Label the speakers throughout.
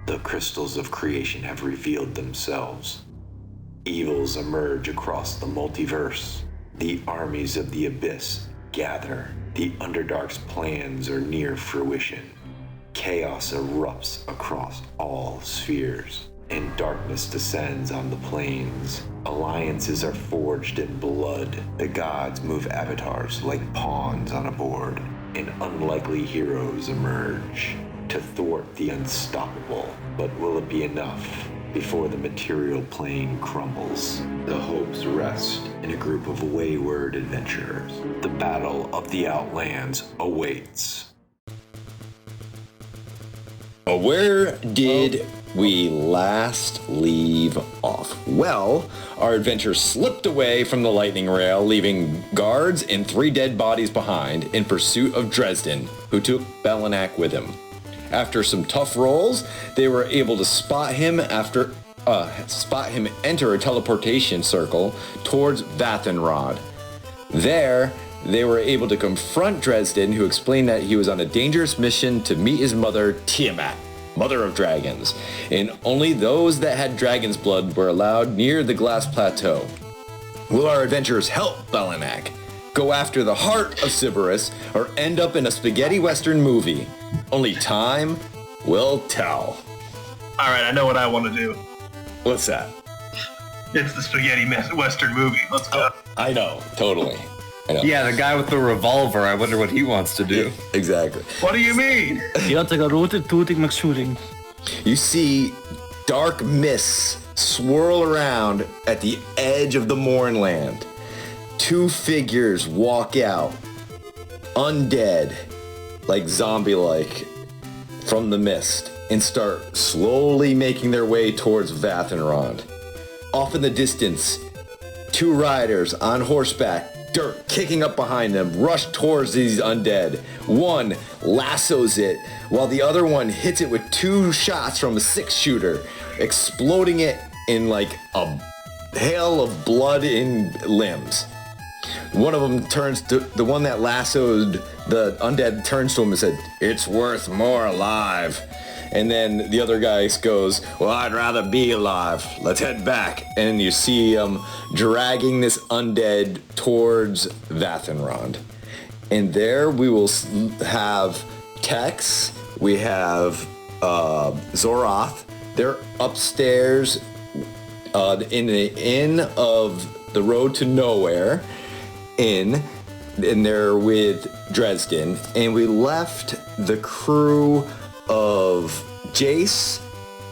Speaker 1: The crystals of creation have revealed themselves. Evils emerge across the multiverse. The armies of the abyss gather. The Underdark's plans are near fruition. Chaos erupts across all spheres, and darkness descends on the plains. Alliances are forged in blood. The gods move avatars like pawns on a board, and unlikely heroes emerge to thwart the unstoppable. But will it be enough before the material plane crumbles? The hopes rest in a group of wayward adventurers. The battle of the Outlands awaits.
Speaker 2: Where did we last leave off? Well, our adventure slipped away from the lightning rail, leaving guards and 3 dead bodies behind in pursuit of Dresden, who took Belanak with him. After some tough rolls, they were able to spot him enter a teleportation circle towards Vathirond. There, they were able to confront Dresden, who explained that he was on a dangerous mission to meet his mother, Tiamat, mother of dragons, and only those that had dragon's blood were allowed near the glass plateau. Will our adventurers help Belanak go after the Heart of Siberys, or end up in a spaghetti western movie? Only time will tell.
Speaker 3: All right, I know what I want to do.
Speaker 2: What's that?
Speaker 3: It's the spaghetti western movie. Let's go.
Speaker 2: I know, totally. I know.
Speaker 4: Yeah, the guy with the revolver. I wonder what he wants to do.
Speaker 2: Exactly.
Speaker 3: What do you mean?
Speaker 2: You see dark mists swirl around at the edge of the Mournland. 2 figures walk out, undead, like zombie-like, from the mist, and start slowly making their way towards Vathirond. Off in the distance, 2 riders on horseback, dirt kicking up behind them, rush towards these undead. One lassos it, while the other one hits it with 2 shots from a 6-shooter, exploding it in like a hail of blood and limbs. One of them turns to the one that lassoed the undead, turns to him and said, "It's worth more alive." And then the other guy goes, "Well, I'd rather be alive. Let's head back." And you see him dragging this undead towards Vathirond. And there we will have Tex, we have Zoroth. They're upstairs in the inn of the Road to Nowhere inn, and they're with Dresden. And we left the crew of Jace,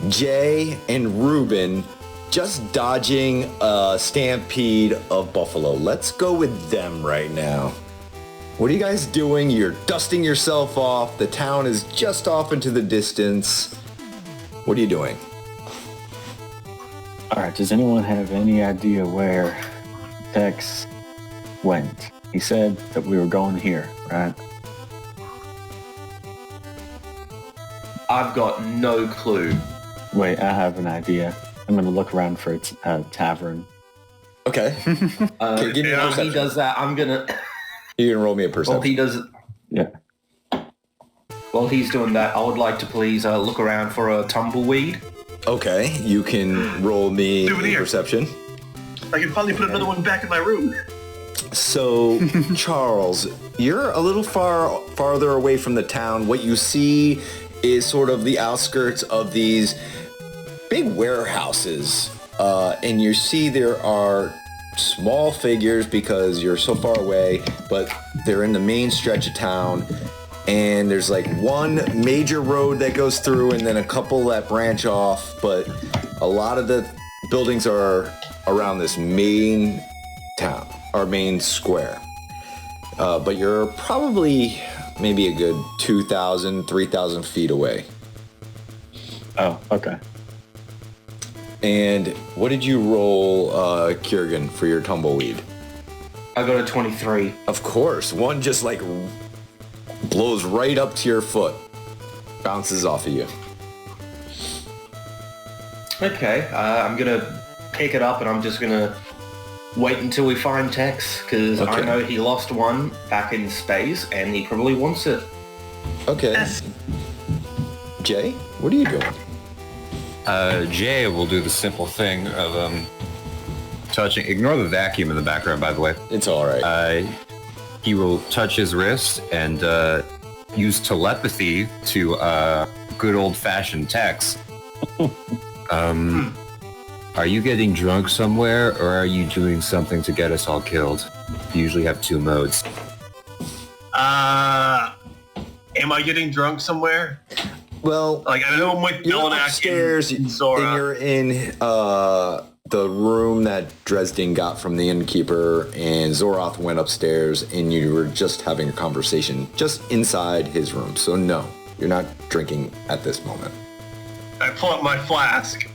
Speaker 2: Jay, and Ruben just dodging a stampede of buffalo. Let's go with them right now. What are you guys doing? You're dusting yourself off. The town is just off into the distance. What are you doing?
Speaker 5: All right, does anyone have any idea where Tex went? He said that we were going here, right?
Speaker 4: I've got no clue.
Speaker 5: Wait, I have an idea. I'm going to look around for a tavern.
Speaker 2: Okay. Okay, give me a
Speaker 4: While he
Speaker 2: perception.
Speaker 4: does that, I'm gonna.
Speaker 2: You can roll me a perception.
Speaker 4: While he does,
Speaker 5: Yeah.
Speaker 4: while he's doing that, I would like to please look around for a tumbleweed.
Speaker 2: Okay, you can roll me
Speaker 3: Do it
Speaker 2: a
Speaker 3: here.
Speaker 2: perception.
Speaker 3: I can finally put another one back in my room.
Speaker 2: So, Charles, you're a little farther away from the town. What you see is sort of the outskirts of these big warehouses. And you see there are small figures because you're so far away, but they're in the main stretch of town. And there's like one major road that goes through and then a couple that branch off. But a lot of the buildings are around this main town, or main square. But you're probably maybe a good 2,000, 3,000 feet away.
Speaker 5: Oh, okay.
Speaker 2: And what did you roll, Kiergan, for your tumbleweed?
Speaker 4: I got a 23.
Speaker 2: Of course, one just like blows right up to your foot, bounces off of you.
Speaker 4: Okay, I'm gonna pick it up and I'm just gonna wait until we find Tex, because I
Speaker 2: Okay.
Speaker 4: know he lost one back in space and he probably wants it.
Speaker 2: Okay.
Speaker 3: Yes.
Speaker 2: Jay, what are you doing?
Speaker 6: Jay will do the simple thing of touching. Ignore the vacuum in the background, by the way.
Speaker 2: It's all right.
Speaker 6: He will touch his wrist and use telepathy to good old-fashioned Tex. Are you getting drunk somewhere, or are you doing something to get us all killed? You usually have 2 modes.
Speaker 3: Am I getting drunk somewhere?
Speaker 2: Well,
Speaker 3: Like, I know I'm with
Speaker 2: you're
Speaker 3: Melanak
Speaker 2: upstairs,
Speaker 3: and Zora.
Speaker 2: and you're in the room that Dresden got from the innkeeper, and Zoroth went upstairs, and you were just having a conversation just inside his room. So no, you're not drinking at this moment.
Speaker 3: I pull up my flask.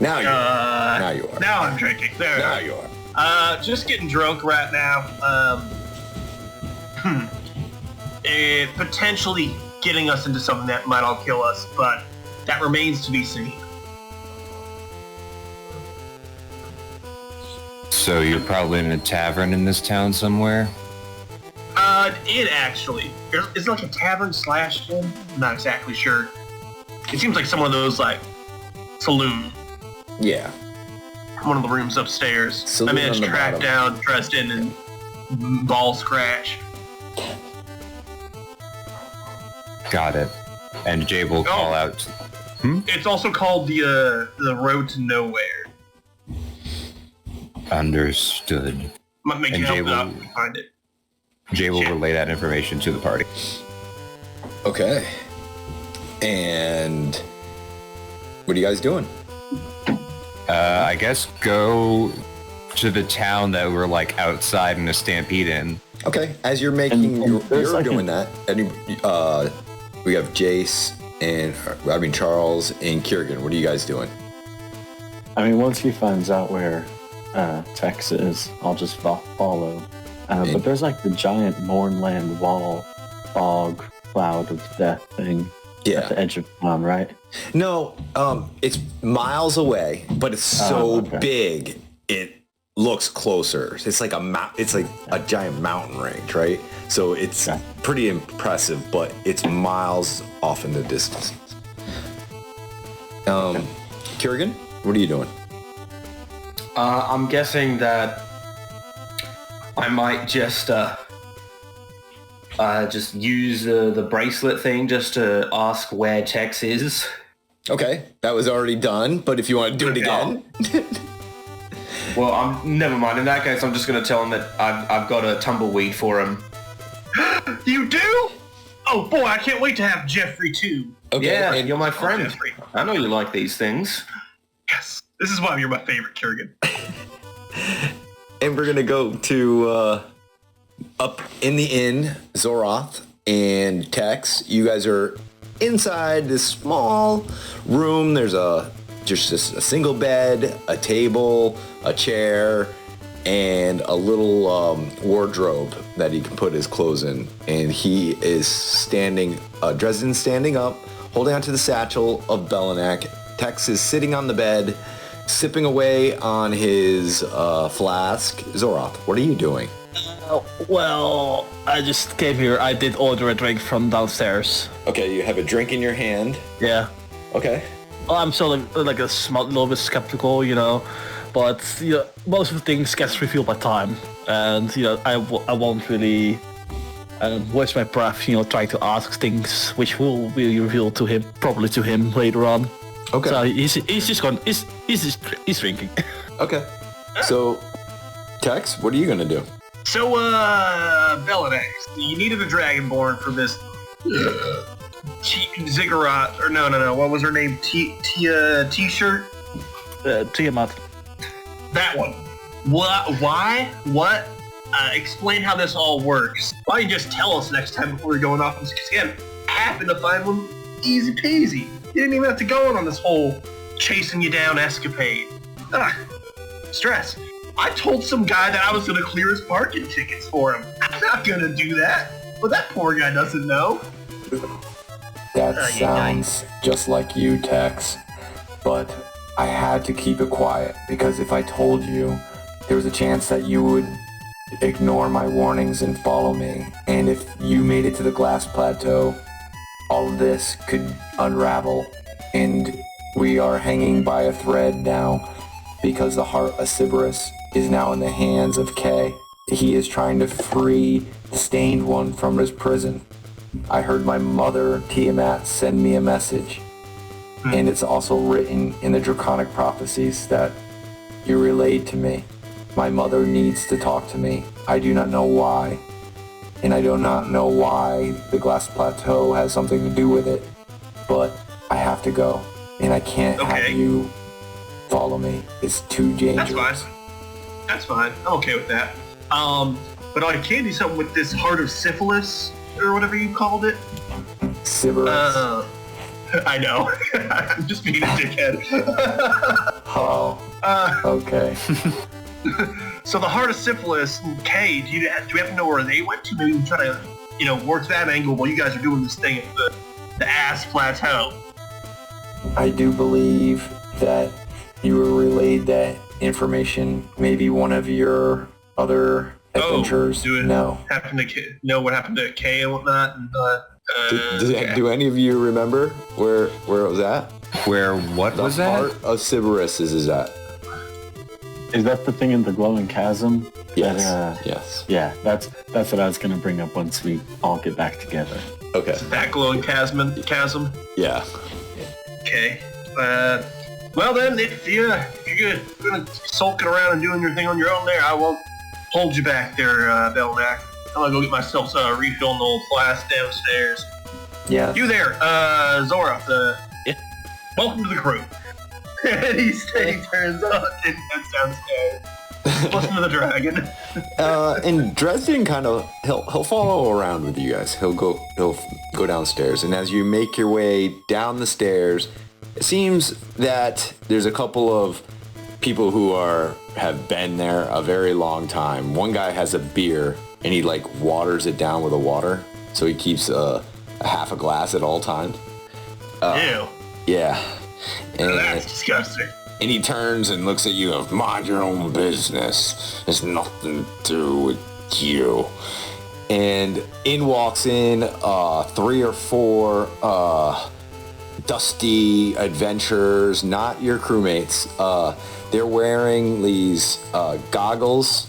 Speaker 2: Now you are. Now you are.
Speaker 3: Now I'm drinking. There.
Speaker 2: Now you are.
Speaker 3: Just getting drunk right now. Potentially getting us into something that might all kill us, but that remains to be seen.
Speaker 6: So you're probably in a tavern in this town somewhere?
Speaker 3: It actually. Is it like a tavern / inn? I'm not exactly sure. It seems like some of those, like, saloon.
Speaker 2: Yeah.
Speaker 3: One of the rooms upstairs.
Speaker 2: Saloon
Speaker 3: I managed
Speaker 2: on
Speaker 3: to
Speaker 2: the
Speaker 3: track
Speaker 2: bottom.
Speaker 3: down Dresden and Ball Scratch.
Speaker 6: Got it. And Jay will call out.
Speaker 3: It's also called the Road to Nowhere.
Speaker 6: Understood.
Speaker 3: Might make
Speaker 6: And
Speaker 3: you
Speaker 6: Jay
Speaker 3: help it
Speaker 6: will-
Speaker 3: up and find it.
Speaker 6: Jay will relay that information to the party.
Speaker 2: Okay. And what are you guys doing?
Speaker 6: I guess go to the town that we're like outside in a stampede in.
Speaker 2: Okay. As you're making,
Speaker 5: And there's
Speaker 2: you're
Speaker 5: like
Speaker 2: doing that. We have Jace and Charles and Kiergan. What are you guys doing?
Speaker 5: I mean, once he finds out where Tex is, I'll just follow. But there's like the giant Mournland wall, fog, cloud of death thing at the edge of town, right?
Speaker 2: No, it's miles away, but it's so big it looks closer. It's like a giant mountain range, right? So it's pretty impressive, but it's miles off in the distance. Kiergan, what are you doing?
Speaker 4: I'm guessing that I might just use the bracelet thing just to ask where Tex is.
Speaker 2: Okay, that was already done, but if you want to do it again.
Speaker 4: Well, never mind. In that case, I'm just going to tell him that I've got a tumbleweed for him.
Speaker 3: You do? Oh boy, I can't wait to have Jeffrey too.
Speaker 2: Okay,
Speaker 4: Yeah,
Speaker 2: and
Speaker 4: you're my friend.
Speaker 3: Jeffrey.
Speaker 4: I know you like these things.
Speaker 3: Yes. This is why you're my favorite, Kiergan.
Speaker 2: And we're gonna go to up in the inn, Zoroth and Tex. You guys are inside this small room. There's just a single bed, a table, a chair, and a little wardrobe that he can put his clothes in. And he is standing, Dresden's standing up, holding onto the satchel of Belanak. Tex is sitting on the bed, sipping away on his flask. Zoroth, what are you doing?
Speaker 7: Well, I just came here. I did order a drink from downstairs.
Speaker 2: Okay, you have a drink in your hand.
Speaker 7: Yeah.
Speaker 2: Okay.
Speaker 7: Well, I'm still like a little bit skeptical, but most of the things gets revealed by time, and I won't really waste my breath, trying to ask things which will be revealed to him, probably to him later on.
Speaker 2: Okay.
Speaker 7: So he's just going. He's drinking.
Speaker 2: Okay. So, Tex, what are you gonna do?
Speaker 3: So, Belanak, you needed a Dragonborn for this Ziggurat, or no, what was her name? T-shirt?
Speaker 7: Tiamat.
Speaker 3: That one. What? Why? What? Explain how this all works. Why don't you just tell us next time before we're going off? Because again, I happened to find one easy peasy. You didn't even have to go on this whole chasing you down escapade. Stress. I told some guy that I was going to clear his parking tickets for him. I'm not going to do that. But that poor guy doesn't know.
Speaker 8: That sounds just like you, Tex. But I had to keep it quiet, because if I told you, there was a chance that you would ignore my warnings and follow me. And if you made it to the glass plateau, all of this could unravel, and we we are hanging by a thread now because the Heart of Siberys is now in the hands of Kay. He is trying to free the Stained One from his prison. I heard my mother, Tiamat, send me a message. And it's also written in the Draconic prophecies that you relayed to me. My mother needs to talk to me. I do not know why. And I do not know why the Glass Plateau has something to do with it. But I have to go. And I can't have you follow me. It's too dangerous.
Speaker 3: That's fine. I'm okay with that. But I can do something with this Heart of Syphilis, or whatever you called it.
Speaker 8: Siberys.
Speaker 3: I know. I'm just being a dickhead.
Speaker 8: Oh. Okay.
Speaker 3: So the Heart of Syphilis and Kay, do we have to know where they went to? Maybe we try to, work that angle while you guys are doing this thing at the Ass Plateau.
Speaker 8: I do believe that you were relayed that information. Maybe one of your other adventures.
Speaker 3: Happen to know what happened to Kay and whatnot? And,
Speaker 2: do any of you remember where it was at?
Speaker 6: Where what was that?
Speaker 2: The Heart of Siberys is at.
Speaker 5: Is that the thing in the glowing chasm?
Speaker 2: Yes. Yes.
Speaker 5: Yeah, that's what I was gonna bring up once we all get back together.
Speaker 2: Okay.
Speaker 3: That glowing chasm?
Speaker 2: Yeah.
Speaker 3: Okay. Well then, if you're gonna sulking around and doing your thing on your own there, I won't hold you back there, Belknack. I'm gonna go get myself a refill in the old flask downstairs.
Speaker 8: Yeah.
Speaker 3: You there, Zora, welcome to the crew. And he turns up and goes downstairs. Listen to the dragon.
Speaker 2: And Dresden he'll follow around with you guys. He'll go downstairs, and as you make your way down the stairs, it seems that there's a couple of people who have been there a very long time. One guy has a beer, and he waters it down with a water, so he keeps a half a glass at all times.
Speaker 3: Ew.
Speaker 2: Yeah. And
Speaker 3: that's disgusting.
Speaker 2: And he turns and looks at you and mind your own business. There's nothing to do with you. And in walks 3 or 4 dusty adventurers, not your crewmates. They're wearing these goggles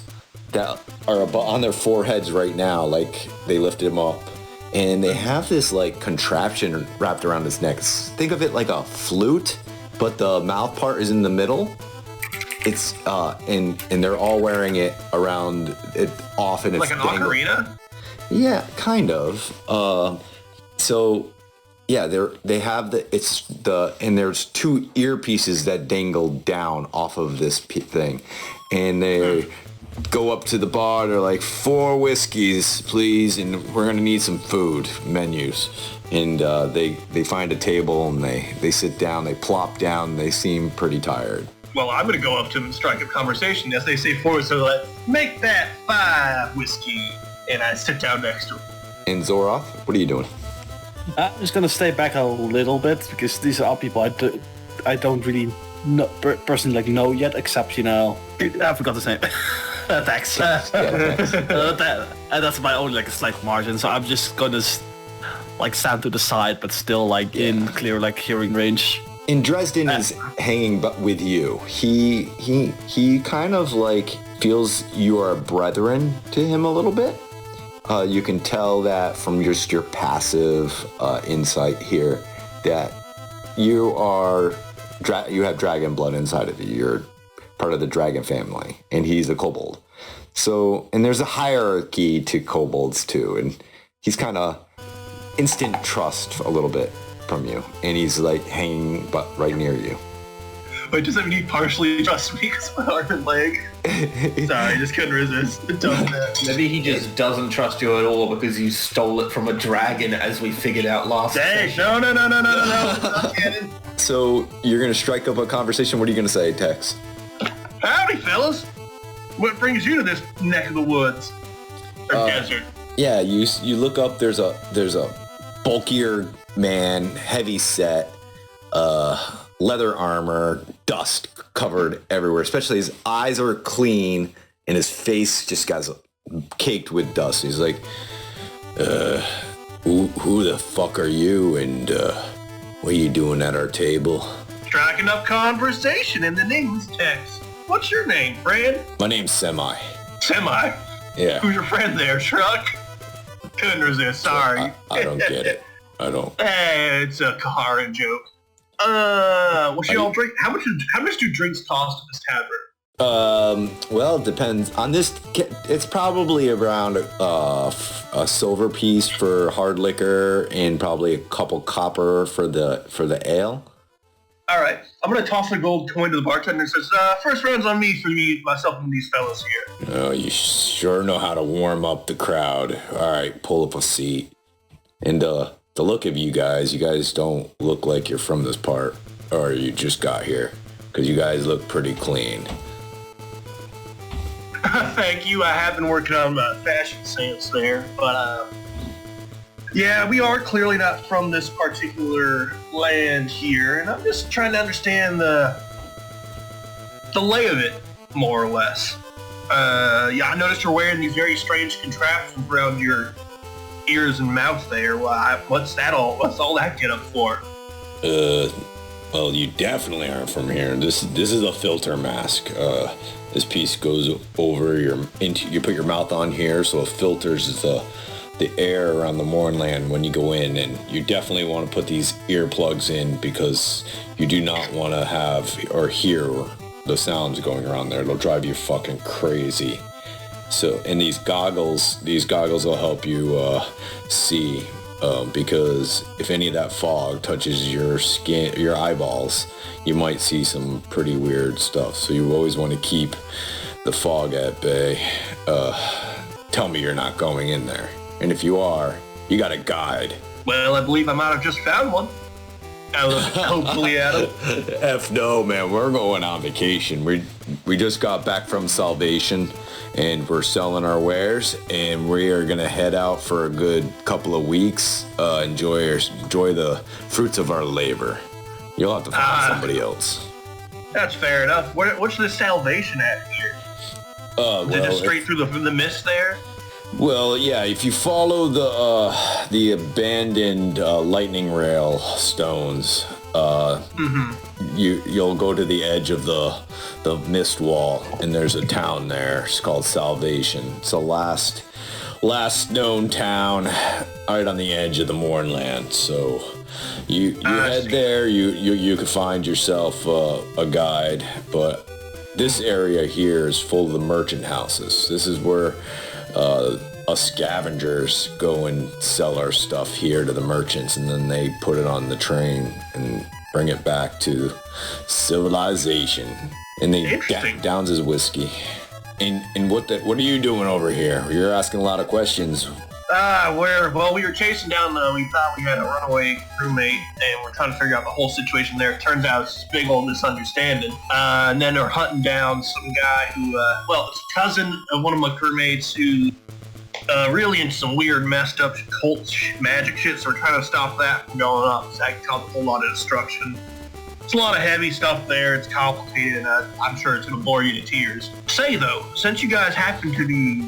Speaker 2: that are on their foreheads right now, like they lifted them up. And they have this contraption wrapped around his neck. Think of it like a flute, but the mouth part is in the middle. It's and they're all wearing it around it off, and it's
Speaker 3: like an ocarina.
Speaker 2: Yeah, kind of. So yeah, they have and there's 2 earpieces that dangle down off of this thing, and they go up to the bar. They're like, 4 whiskeys, please, and we're gonna need some food menus. And they find a table and they sit down. They plop down. They seem pretty tired.
Speaker 3: Well, I'm gonna go up to them and strike a conversation as they say forward. So make that 5 whiskey, and I sit down next to him.
Speaker 2: And Zoroth, what are you doing?
Speaker 7: I'm just gonna stay back a little bit because these are people I don't really personally know yet, except I forgot his name. Thanks. That's my own slight margin, so I'm just gonna stand to the side, but still in clear hearing range.
Speaker 2: And Dresden is hanging with you. He kind of feels you are brethren to him a little bit. You can tell that from just your passive insight here that you have dragon blood inside of you. You're part of the dragon family, and he's a kobold. So, and there's a hierarchy to kobolds too, and he's kind of instant trust a little bit from you, and he's hanging right near you.
Speaker 3: Wait, does that mean he partially trusts me because of my arm and leg? Sorry, I just couldn't resist.
Speaker 4: Maybe he just doesn't trust you at all because you stole it from a dragon, as we figured out last session.
Speaker 3: No. Not kidding.
Speaker 2: So you're gonna strike up a conversation. What are you gonna say, Tex?
Speaker 3: Howdy, fellas. What brings you to this neck of the woods or desert?
Speaker 2: Yeah, you look up. There's a bulkier man, heavy set, leather armor, dust covered everywhere. Especially his eyes are clean, and his face just got caked with dust. He's like, "Who the fuck are you? And what are you doing at our table?"
Speaker 3: striking up conversation in the nameless text. What's your name, friend?
Speaker 2: My name's Semi.
Speaker 3: Semi.
Speaker 2: Yeah.
Speaker 3: Who's your friend there, Truck? Couldn't resist, sorry.
Speaker 2: I don't get it. I don't.
Speaker 3: Hey, it's a Kaharan joke. What y'all drink? How much do drinks cost at this tavern?
Speaker 2: Well, it depends on this. It's probably around a silver piece for hard liquor and probably a couple copper for the ale.
Speaker 3: All right, I'm gonna toss a gold coin to the bartender and says, "First round's on me for myself and these fellas here."
Speaker 2: Oh, you sure know how to warm up the crowd. All right, pull up a seat. And the look of you guys don't look like you're from this part, or you just got here, because you guys look pretty clean.
Speaker 3: Thank you. I have been working on my fashion sense there, but yeah, we are clearly not from this particular land here, and I'm just trying to understand the lay of it, more or less. Yeah, I noticed you're wearing these very strange contraptions around your ears and mouth there. What's all that get up for?
Speaker 2: Well, you definitely aren't from here. This is a filter mask. This piece goes over you put your mouth on here, so it filters the air around the Mournland when you go in, and you definitely want to put these earplugs in because you do not want to have or hear the sounds going around there. It'll drive you fucking crazy. So, and these goggles will help you see, because if any of that fog touches your skin, your eyeballs, you might see some pretty weird stuff. So you always want to keep the fog at bay. Tell me you're not going in there. And if you are, you got a guide.
Speaker 3: Well, I believe I might have just found one. Hopefully, Adam.
Speaker 2: F no, man. We're going on vacation. We just got back from Salvation, and we're selling our wares, and we are gonna head out for a good couple of weeks. Enjoy the fruits of our labor. You'll have to find somebody else.
Speaker 3: That's fair enough. What's the Salvation at here? Is it just straight through the mist there?
Speaker 2: Well, yeah, if you follow the abandoned lightning rail stones, you'll go to the edge of the mist wall, and there's a town there. It's called Salvation. It's the last known town right on the edge of the Mournland. So you head there. You could find yourself a guide, but this area here is full of the merchant houses. This is where us scavengers go and sell our stuff here to the merchants, and then they put it on the train and bring it back to civilization. And they downs his whiskey. And what are you doing over here? You're asking a lot of questions.
Speaker 3: We were chasing down we thought we had a runaway crewmate, and we're trying to figure out the whole situation there. It turns out it's a big old misunderstanding. And then they're hunting down some guy who, it's a cousin of one of my crewmates who really into some weird, messed up cult magic shit, so we're trying to stop that from going up. So that can cause a whole lot of destruction. It's a lot of heavy stuff there. It's complicated, and I'm sure it's going to bore you to tears. Say, though, since you guys happen to be,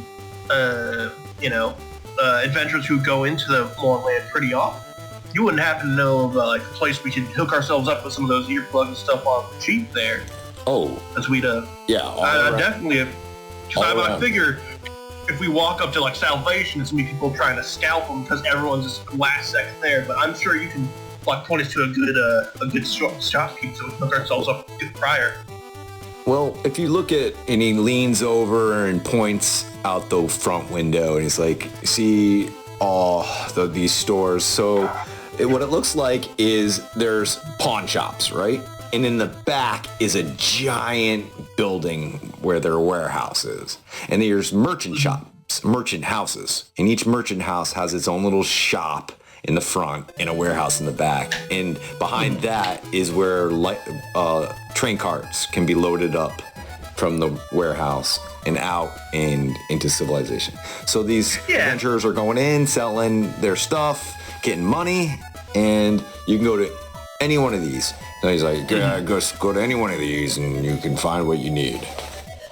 Speaker 3: adventurers who go into the Mournland pretty often, you wouldn't happen to know of a place we could hook ourselves up with some of those earplugs and stuff on the cheap there.
Speaker 2: Oh.
Speaker 3: As we'd, definitely, because I figure if we walk up to Salvation, it's going to be people trying to scalp them because everyone's just last second there, but I'm sure you can point us to a good shopkeep so we can hook ourselves up with a good prior.
Speaker 2: Well, if you look at, and he leans over and points out the front window, and he's like, see all these stores. So what it looks like is there's pawn shops, right? And in the back is a giant building where there are warehouses. And there's merchant shops, merchant houses. And each merchant house has its own little shop in the front and a warehouse in the back. And behind that is where train carts can be loaded up from the warehouse and out and into civilization. So these adventurers are going in, selling their stuff, getting money, and you can go to any one of these. And he's like, go to any one of these and you can find what you need.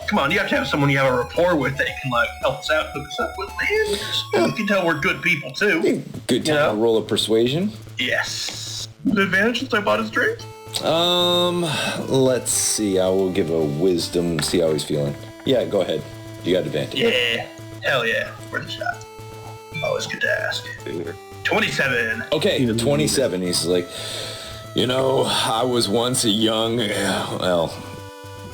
Speaker 3: Come on, you have to have someone you have a rapport with that can help us out, hook us up with, man. You can tell we're good people too.
Speaker 2: Good time to roll a persuasion.
Speaker 3: Yes. The advantage since I bought his drink?
Speaker 2: Let's see. I will give a wisdom, see how he's feeling. Yeah, go ahead. You got advantage.
Speaker 3: Yeah. Hell yeah. Worth a shot. Always good to ask. 27.
Speaker 2: Okay, 27. He's like, I was once a young,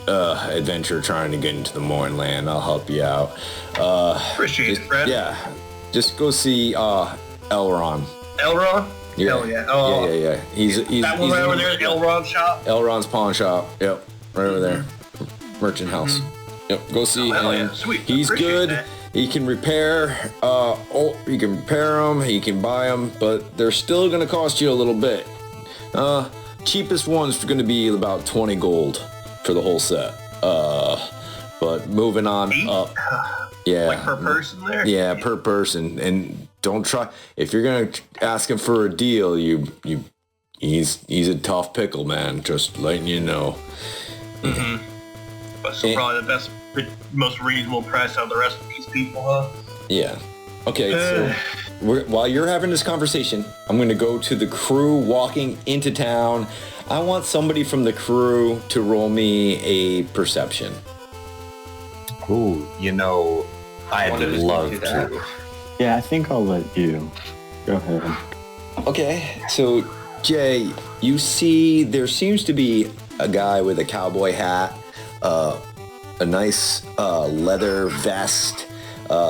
Speaker 2: adventurer trying to get into the Mournland. I'll help you out.
Speaker 3: Appreciate it, friend.
Speaker 2: Yeah, just go see Elrond.
Speaker 3: Elron?
Speaker 2: Yeah.
Speaker 3: Hell yeah. Oh,
Speaker 2: Yeah. He's
Speaker 3: that one right over there is Elron's shop?
Speaker 2: Elrond's pawn shop. Yep, right over there. Merchant house. Yep, go see him.
Speaker 3: Hell yeah. Sweet.
Speaker 2: He's
Speaker 3: Appreciate
Speaker 2: good.
Speaker 3: that.
Speaker 2: He can repair. You can repair them. He can buy them, but they're still gonna cost you a little bit. Cheapest one's gonna be about 20 gold for the whole set. But moving on up. Yeah.
Speaker 3: Like per person there?
Speaker 2: Yeah, per person. And don't try, if you're gonna ask him for a deal, he's a tough pickle, man. Just letting you know.
Speaker 3: But still probably the best, most reasonable price out of the rest of these people, huh?
Speaker 2: Yeah. Okay, so while you're having this conversation, I'm going to go to the crew walking into town. I want somebody from the crew to roll me a perception.
Speaker 6: Ooh, I'd love to.
Speaker 5: Yeah, I think I'll let you. Go ahead.
Speaker 2: Okay, so Jay, you see there seems to be a guy with a cowboy hat, a nice leather vest,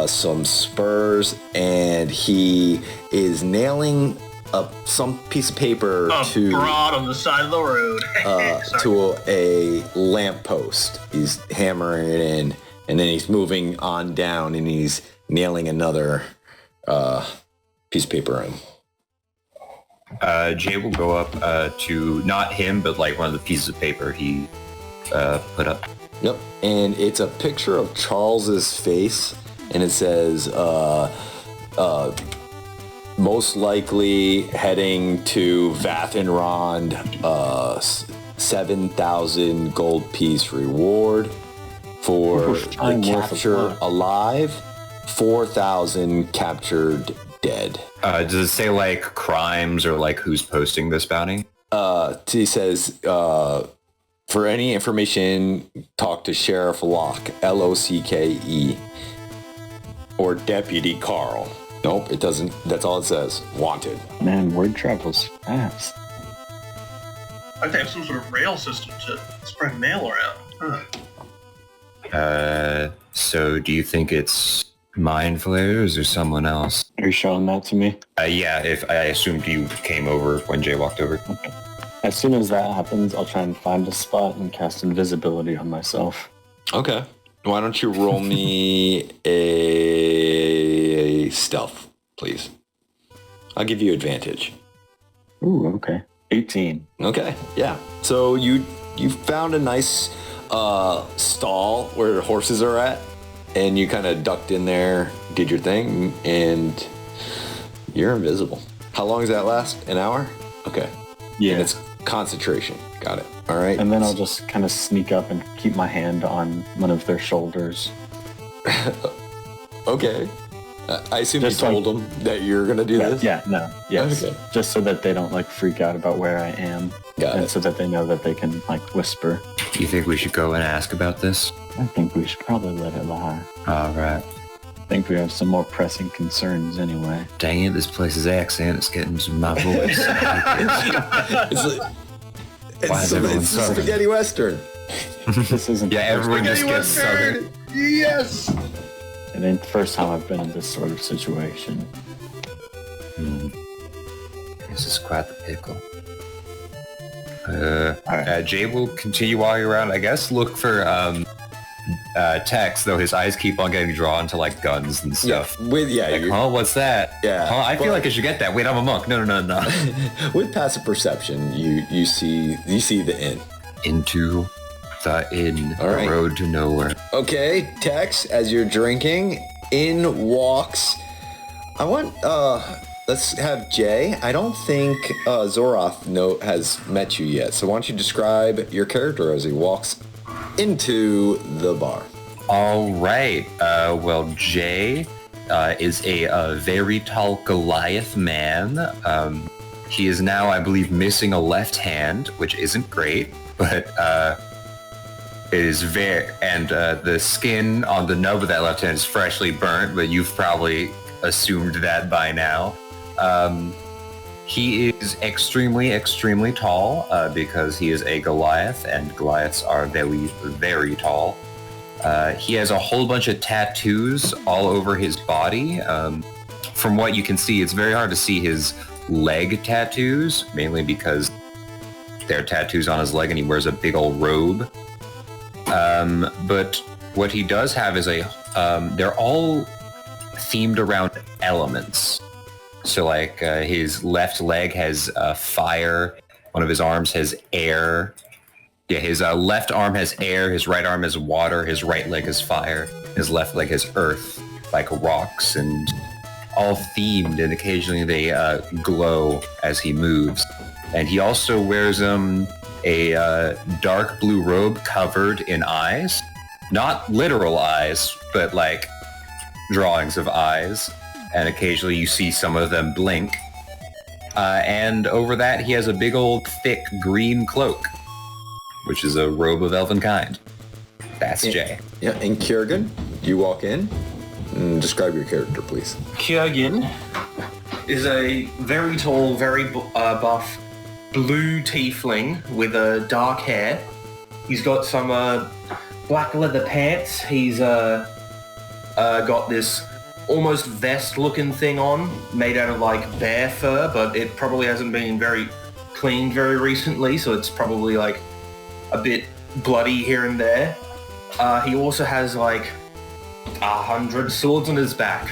Speaker 2: some spurs, and he is nailing some piece of paper to
Speaker 3: broad on the side of the road.
Speaker 2: to a lamppost. He's hammering it in, and then he's moving on down, and he's nailing another piece of paper in.
Speaker 6: Jay will go up to not him, but like one of the pieces of paper he put up.
Speaker 2: Yep, and it's a picture of Charles's face, and it says, most likely heading to Vathirond, 7,000 gold piece reward for the capture alive, 4,000 captured dead.
Speaker 6: Does it say like crimes or like who's posting this bounty?
Speaker 2: He says, for any information, talk to Sheriff Locke, Locke, or Deputy Carl. Nope, it doesn't. That's all it says. Wanted.
Speaker 5: Man, word travels fast.
Speaker 3: I think they have some sort of rail system to spread mail around.
Speaker 6: So do you think it's mind flayers or someone else?
Speaker 5: Are you showing that to me?
Speaker 6: Yeah, if I assumed you came over when Jay walked over.
Speaker 5: Okay. As soon as that happens, I'll try and find a spot and cast invisibility on myself.
Speaker 2: Okay. Why don't you roll me a stealth, please? I'll give you advantage.
Speaker 5: Ooh, okay. 18.
Speaker 2: Okay, yeah. So you found a nice stall where horses are at, and you kind of ducked in there, did your thing, and you're invisible. How long does that last? An hour? Okay.
Speaker 5: Yeah.
Speaker 2: And it's concentration. Got it. All right.
Speaker 5: And then I'll just kind of sneak up and keep my hand on one of their shoulders.
Speaker 2: Okay. I assume
Speaker 5: Just
Speaker 2: you told them that you're going to do this?
Speaker 5: Yeah, no. Yes.
Speaker 2: Okay.
Speaker 5: Just so that they don't like freak out about where I am.
Speaker 2: Got
Speaker 5: and
Speaker 2: it.
Speaker 5: so that they know that they can like whisper.
Speaker 6: Do you think we should go and ask about this?
Speaker 5: I think we should probably let it lie.
Speaker 6: All right.
Speaker 5: I think we have some more pressing concerns anyway.
Speaker 6: Dang it, this place's accent is getting to my voice.
Speaker 2: It's it's spaghetti western.
Speaker 5: This isn't
Speaker 6: Yeah,
Speaker 5: the first
Speaker 6: everyone
Speaker 5: time.
Speaker 6: just gets southern.
Speaker 3: Yes!
Speaker 5: It ain't the first time I've been in this sort of situation.
Speaker 6: This is quite the pickle.
Speaker 5: Alright.
Speaker 6: Jay will continue while you're around. I guess look for Tex, though his eyes keep on getting drawn to like guns and stuff.
Speaker 2: With
Speaker 6: Like, huh, what's that?
Speaker 2: Yeah,
Speaker 6: Huh, I feel
Speaker 2: but-
Speaker 6: like I should get that. Wait, I'm a monk. No.
Speaker 2: with passive perception, you see the inn.
Speaker 6: Into the inn,
Speaker 2: All right.
Speaker 6: the road to nowhere.
Speaker 2: Okay, Tex, as you're drinking, in walks. I want let's have Jay. I don't think Zoroth has met you yet. So why don't you describe your character as he walks into the bar?
Speaker 6: All right. Well, Jay is a very tall Goliath man. He is now, I believe, missing a left hand, which isn't great, but it is the skin on the nub of that left hand is freshly burnt, but you've probably assumed that by now. He is extremely, extremely tall because he is a Goliath, and Goliaths are very, very tall. He has a whole bunch of tattoos all over his body. From what you can see, it's very hard to see his leg tattoos, mainly because there are tattoos on his leg and he wears a big old robe. But what he does have is they're all themed around elements. So like his left leg has fire, one of his arms has air. Yeah, his left arm has air, his right arm has water, his right leg has fire, his left leg has earth, like rocks, and all themed, and occasionally they glow as he moves. And he also wears a dark blue robe covered in eyes. Not literal eyes, but like drawings of eyes. And occasionally you see some of them blink. And over that, he has a big old thick green cloak, which is a robe of elven kind. That's Jay.
Speaker 2: Yeah, and Kiergan, you walk in and describe your character, please.
Speaker 4: Kiergan is a very tall, very buff, blue tiefling with dark hair. He's got some black leather pants. He's got this almost vest-looking thing on, made out of like bear fur, but it probably hasn't been very cleaned very recently, so it's probably like a bit bloody here and there. He also has like 100 swords on his back.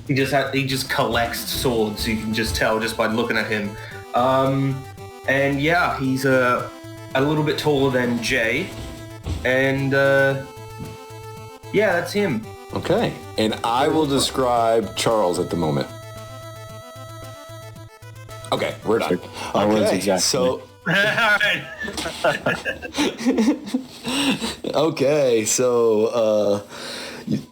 Speaker 4: He just collects swords. You can just tell just by looking at him. And yeah, he's a little bit taller than Jay. And yeah, that's him.
Speaker 2: Okay, and I will describe Charles at the moment. Okay, we're done. Okay,
Speaker 5: exactly.
Speaker 2: So.
Speaker 3: Alright.
Speaker 2: Okay, so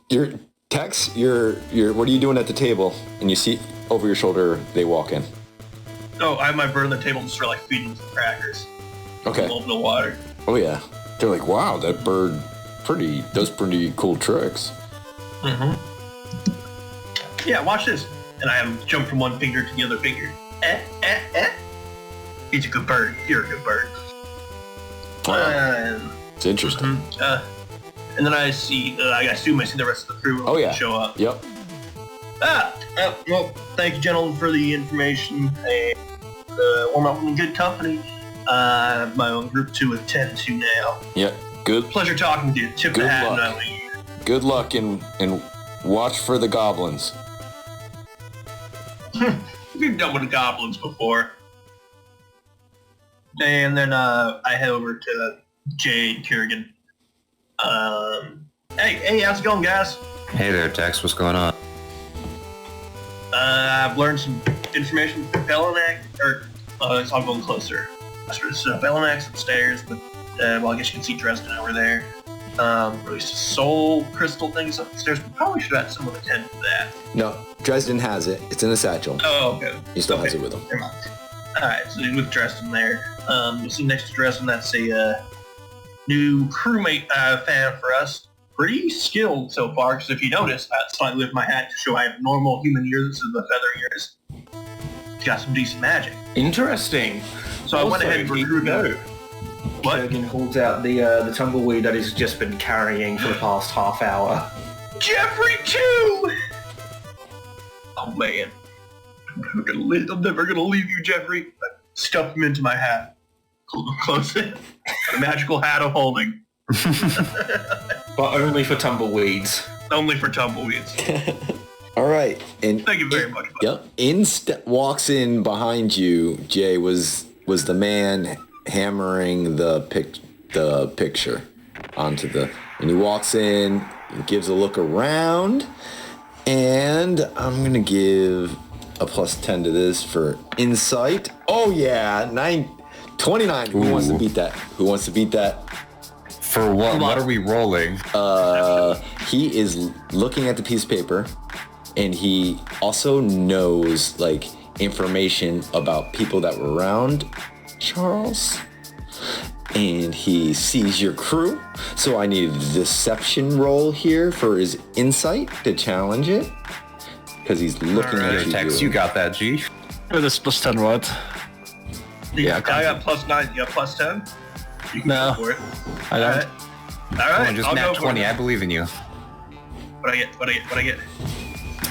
Speaker 2: your Tex, you're what are you doing at the table? And you see over your shoulder they walk in.
Speaker 3: Oh, I have my bird on the table and start like feeding them some crackers.
Speaker 2: Okay.
Speaker 3: A little bit of water.
Speaker 2: Oh yeah. They're like, wow, that bird does pretty cool tricks.
Speaker 3: Mm-hmm. Yeah, watch this. And I have him jump from one finger to the other finger. He's a good bird. You're a good bird.
Speaker 2: It's interesting.
Speaker 3: And then I see, I assume I see the rest of the crew show up.
Speaker 2: Yep.
Speaker 3: Well, thank you, gentlemen, for the information. And warm up in good company. I have my own group to attend to now.
Speaker 2: Yep. Good.
Speaker 3: Pleasure talking to you. Tip the hat.
Speaker 2: Good luck and watch for the goblins.
Speaker 3: We've dealt with the goblins before. And then I head over to Jay and Kiergan. Hey, how's it going, guys?
Speaker 6: Hey there, Tex. What's going on?
Speaker 3: I've learned some information from Bellonac, it's all going closer. There's Bellonac upstairs, but well, I guess you can see Dresden over there. Released soul crystal things upstairs. We probably should have had someone attend to that.
Speaker 2: No, Dresden has it. It's in a satchel.
Speaker 3: Oh, okay.
Speaker 2: He still has it with him.
Speaker 3: Never mind. Alright, so with Dresden there. You'll see next to Dresden, that's a new crewmate fan for us. Pretty skilled so far, because if you notice, I slightly lift my hat to show I have normal human ears instead of the feather ears. He's got some decent magic.
Speaker 4: Interesting.
Speaker 3: So I went ahead and recruited him. What?
Speaker 4: Kiergan holds out the tumbleweed that he's just been carrying for the past half hour.
Speaker 3: Jeffrey too! Oh man. I'm never gonna leave you, Jeffrey. I stuffed him into my hat. Close it. A magical hat of holding.
Speaker 4: But only for tumbleweeds.
Speaker 3: Only for tumbleweeds.
Speaker 2: All right. And
Speaker 3: thank you very much.
Speaker 2: Yep. Walks in behind you, Jay, was the man hammering the picture onto and he walks in, and gives a look around, and I'm going to give a +10 to this for insight. Oh yeah, 29. Who wants to beat that?
Speaker 6: For what? What are we rolling?
Speaker 2: He is looking at the piece of paper, and he also knows, like, information about people that were around Charles. And he sees your crew, so I need a deception roll here for his insight to challenge it. Because he's looking at you.
Speaker 6: Tex, you got that, G.
Speaker 7: This plus 10, right?
Speaker 3: Yeah, I got +9. You got +10? You can
Speaker 7: No.
Speaker 3: go for it.
Speaker 7: I don't.
Speaker 3: All right.
Speaker 6: Come on, just
Speaker 3: I'll
Speaker 6: nat
Speaker 3: go for
Speaker 6: 20.
Speaker 3: it.
Speaker 6: I believe in you.
Speaker 3: What I get?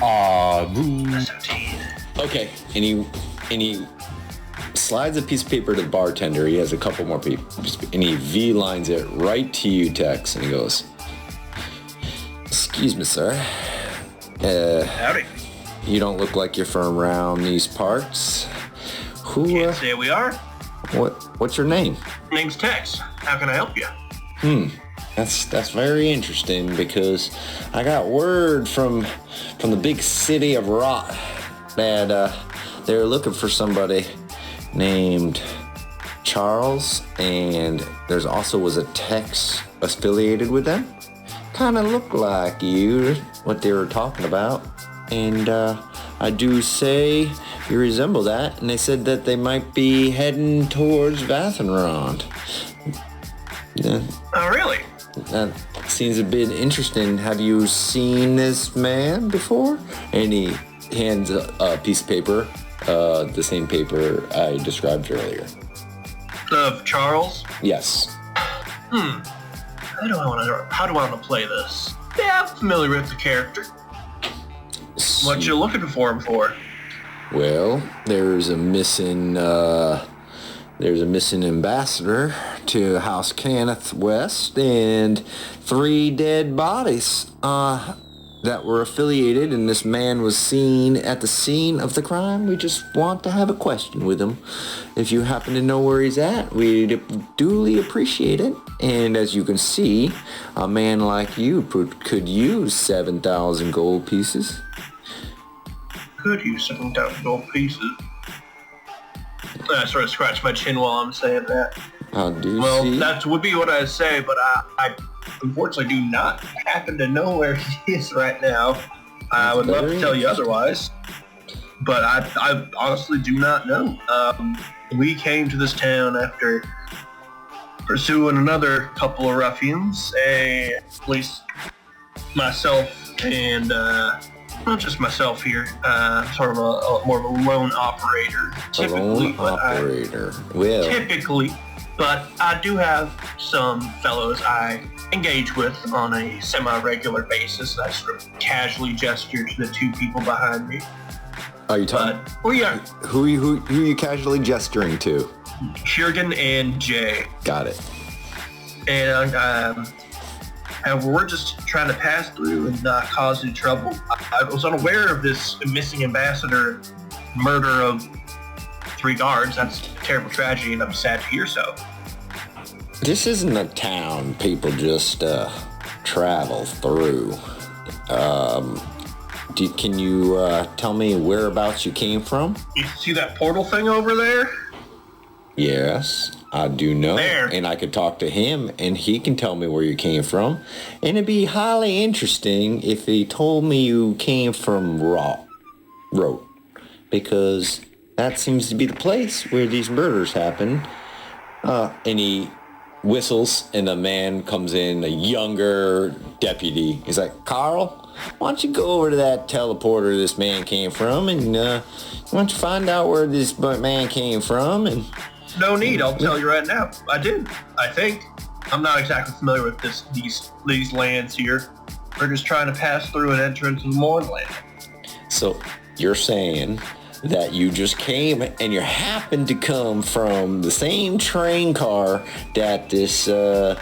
Speaker 6: Aw, boo.
Speaker 3: 17.
Speaker 2: Okay, and he slides a piece of paper to the bartender. He has a couple more people, and he V-lines it right to you, Tex, and he goes, "Excuse me, sir.
Speaker 3: Howdy.
Speaker 2: You don't look like you're from around these parts. Who?
Speaker 3: Can't say we are.
Speaker 2: What's your name?"
Speaker 3: Name's Tex. How can I help you?
Speaker 2: That's very interesting because I got word from the big city of Rot that they're looking for somebody named Charles, and there's also was a Tex affiliated with them. Kind of looked like you, what they were talking about, and I do say you resemble that. And they said that they might be heading towards Vathirond. Yeah.
Speaker 3: Oh, really?
Speaker 2: That seems a bit interesting. Have you seen this man before? And he hands a piece of paper, the same paper I described earlier.
Speaker 3: Of Charles?
Speaker 2: Yes.
Speaker 3: How do I want to play this? Yeah, I'm familiar with the character. What you looking for him for?
Speaker 2: Well, there's a missing ambassador to House Cannith West, and 3 dead bodies that were affiliated, and this man was seen at the scene of the crime. We just want to have a question with him. If you happen to know where he's at, we'd duly appreciate it. And as you can see, a man like you could use 7,000 gold pieces.
Speaker 3: Could use some gold pieces. I sort of scratch my chin while I'm saying that.
Speaker 2: Well,
Speaker 3: that would be what I say, but I unfortunately do not happen to know where he is right now. I would love to tell you otherwise, but I honestly do not know. We came to this town after pursuing another couple of ruffians, at least myself and not just myself here, sort of more of a lone operator. Typically, but I do have some fellows I engage with on a semi-regular basis. I sort of casually gesture to the 2 people behind me.
Speaker 2: Are you talking? Who are you casually gesturing to?
Speaker 3: Kurgan and Jay.
Speaker 2: Got it.
Speaker 3: And we're just trying to pass through and not cause any trouble. I was unaware of this missing ambassador murder of 3 guards. That's a terrible tragedy, and I'm sad to hear so.
Speaker 2: This isn't a town people just travel through. Can you tell me whereabouts you came from?
Speaker 3: You see that portal thing over there?
Speaker 2: Yes, I do know.
Speaker 3: There.
Speaker 2: And I could talk to him, and he can tell me where you came from. And it'd be highly interesting if he told me you came from Rote, because that seems to be the place where these murders happen. And he whistles, and a man comes in, a younger deputy. He's like, "Carl, why don't you go over to that teleporter this man came from, and why don't you find out where this man came from?" And
Speaker 3: no need, I'll tell you right now. I do, I think. I'm not exactly familiar with these lands here. We're just trying to pass through and enter into the Mournland.
Speaker 2: So you're saying that you just came and you happened to come from the same train car that this
Speaker 3: I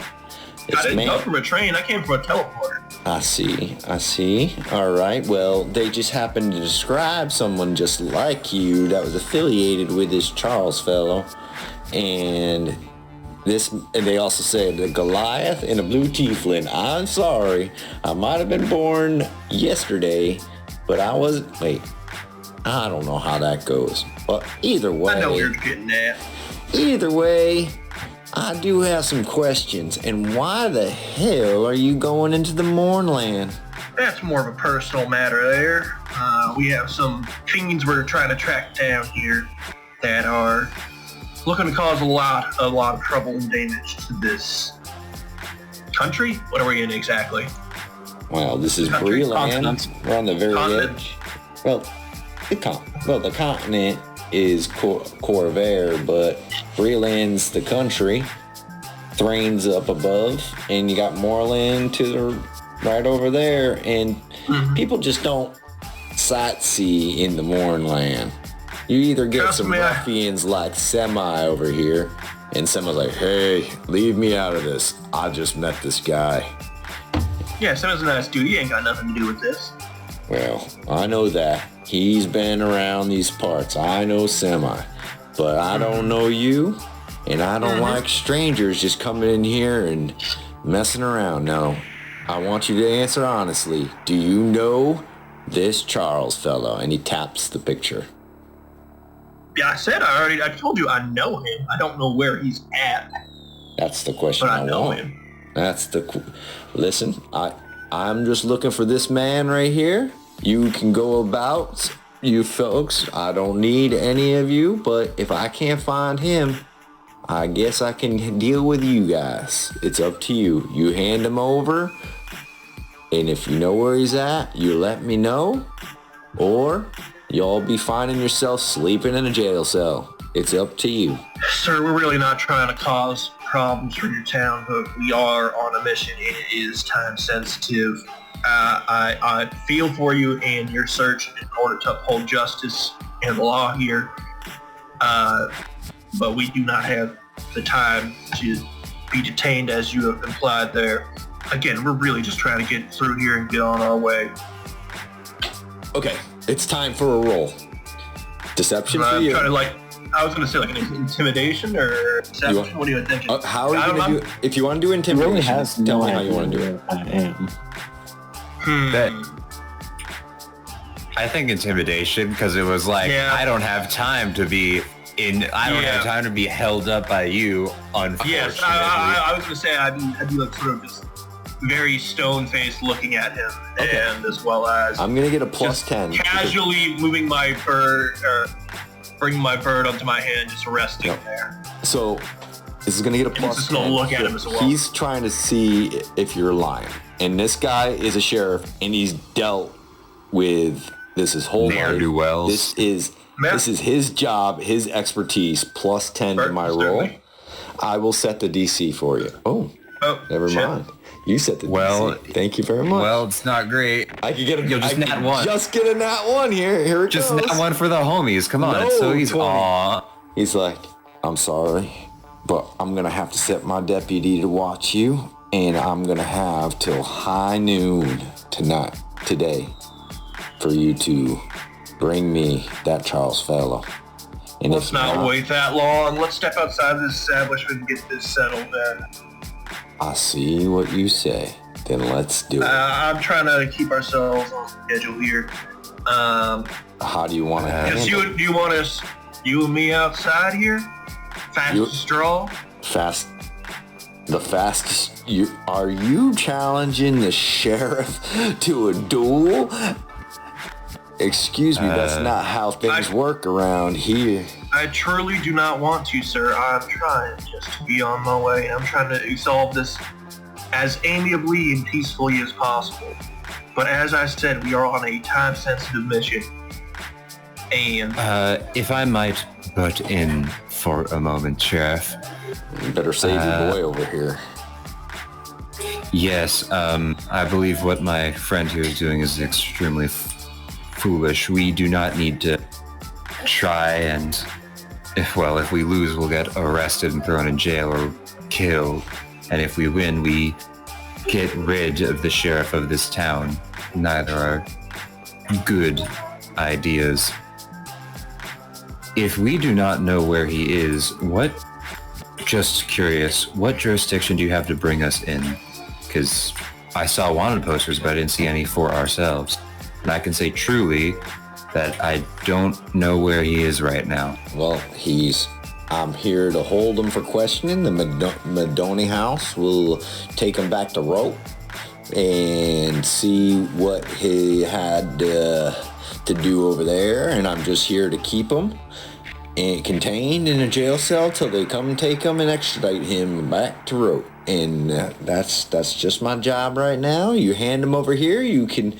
Speaker 3: didn't come from a train, I came from a teleporter.
Speaker 2: I see. All right, well, they just happened to describe someone just like you that was affiliated with this Charles fellow. And they also said the Goliath and a blue tiefling. I'm sorry, I might have been born yesterday, but I wasn't. Wait, I don't know how that goes. But either way,
Speaker 3: I know where you're getting at.
Speaker 2: Either way, I do have some questions. And why the hell are you going into the Mournland?
Speaker 3: That's more of a personal matter there. We have some fiends we're trying to track down here that are looking to cause a lot of trouble and damage to this country. What are we in exactly?
Speaker 2: Well, this is
Speaker 3: Country,
Speaker 2: Breland.
Speaker 3: continent.
Speaker 2: We're on the very
Speaker 3: Continent.
Speaker 2: edge. Well, the continent is Corvair, but Breland's the country. Thrain's up above, and you got Mournland to the right over there, and people just don't sightsee in the Mournland. You either get
Speaker 3: Trust
Speaker 2: some
Speaker 3: me,
Speaker 2: ruffians like Semi over here, and Semi's like, hey, leave me out of this. I just met this guy.
Speaker 3: Yeah, Simon's a nice dude. He ain't got nothing to do with this.
Speaker 2: Well, I know that. He's been around these parts. I know Semi. But I don't know you, and I don't like strangers just coming in here and messing around. Now, I want you to answer honestly. Do you know this Charles fellow? And he taps the picture.
Speaker 3: Yeah, I told you I know him. I don't know where he's at,
Speaker 2: That's the question
Speaker 3: but I know
Speaker 2: want.
Speaker 3: him.
Speaker 2: That's listen, I'm just looking for this man right here. You can go about, you folks. I don't need any of you, but if I can't find him, I guess I can deal with you guys. It's up to you. You hand him over, and if you know where he's at, you let me know, or you'll be finding yourself sleeping in a jail cell. It's up to you.
Speaker 3: Sir, we're really not trying to cause problems for your town, but we are on a mission and it is time sensitive. I feel for you and your search in order to uphold justice and the law here, but we do not have the time to be detained as you have implied there. Again, we're really just trying to get through here and get on our way.
Speaker 2: Okay, it's time for a roll. Deception for
Speaker 3: I'm
Speaker 2: you.
Speaker 3: trying to I was going to say like an intimidation or deception. What do you think?
Speaker 2: How are you going to do? If you want to do intimidation,
Speaker 5: Really has
Speaker 2: tell
Speaker 5: no
Speaker 2: me how you want to do
Speaker 5: idea
Speaker 2: it.
Speaker 5: where I am.
Speaker 6: I think intimidation, because it was like,
Speaker 3: Yeah.
Speaker 6: I don't have time to be have time to be held up by you, unfortunately.
Speaker 3: Yes, I was going to say I'd be like sort of just very stone-faced looking at him, and as well as
Speaker 2: I'm going to get a plus
Speaker 3: just
Speaker 2: 10.
Speaker 3: casually moving my bird or bringing my bird onto my hand, just resting there.
Speaker 2: So this is going to get a plus
Speaker 3: just gonna
Speaker 2: 10.
Speaker 3: look at him as well.
Speaker 2: He's trying to see if you're lying. And this guy is a sheriff, and he's dealt with this his whole life.
Speaker 6: Ne'er-do-wells.
Speaker 2: This is his job, his expertise, plus 10 to my roll.
Speaker 3: Certainly.
Speaker 2: I will set the DC for you. Oh, never
Speaker 3: shit.
Speaker 2: mind. You set the
Speaker 6: Well,
Speaker 2: DC. Thank you very much.
Speaker 6: Well, it's not great.
Speaker 2: I could get a
Speaker 6: You'll just
Speaker 2: I could
Speaker 6: nat one.
Speaker 2: Just get a nat one here. Here it
Speaker 6: Just
Speaker 2: goes.
Speaker 6: not one for the homies. Come on, it's so
Speaker 2: No,
Speaker 6: easy.
Speaker 2: 20.
Speaker 6: Aw.
Speaker 2: He's like, I'm sorry, but I'm gonna have to set my deputy to watch you, and I'm gonna have till high noon today for you to bring me that Charles fellow. And
Speaker 3: Let's
Speaker 2: if
Speaker 3: not wait that long. Let's step outside this establishment and get this settled then.
Speaker 2: I see what you say, then let's do it.
Speaker 3: I'm trying to keep ourselves on schedule here.
Speaker 2: How do you want to handle it?
Speaker 3: Do you want us, you and me outside here? Fastest draw?
Speaker 2: The fastest. Are you challenging the sheriff to a duel? Excuse me, that's not how things work around here.
Speaker 3: I truly do not want to, sir. I'm trying just to be on my way. I'm trying to solve this as amiably and peacefully as possible. But as I said, we are on a time-sensitive mission. And
Speaker 6: If I might butt in for a moment, Sheriff.
Speaker 2: You better save your boy over here.
Speaker 6: Yes, I believe what my friend here is doing is extremely foolish. We do not need to try and, if we lose, we'll get arrested and thrown in jail or killed. And if we win, we get rid of the sheriff of this town. Neither are good ideas. If we do not know where he is, just curious, what jurisdiction do you have to bring us in? Because I saw wanted posters, but I didn't see any for ourselves. And I can say truly that I don't know where he is right now.
Speaker 2: Well, I'm here to hold him for questioning. The Madoni House will take him back to Rope and see what he had to to do over there, and I'm just here to keep them and contained in a jail cell till they come take him and extradite him back to Rote. And that's just my job right now. You hand him over here, you can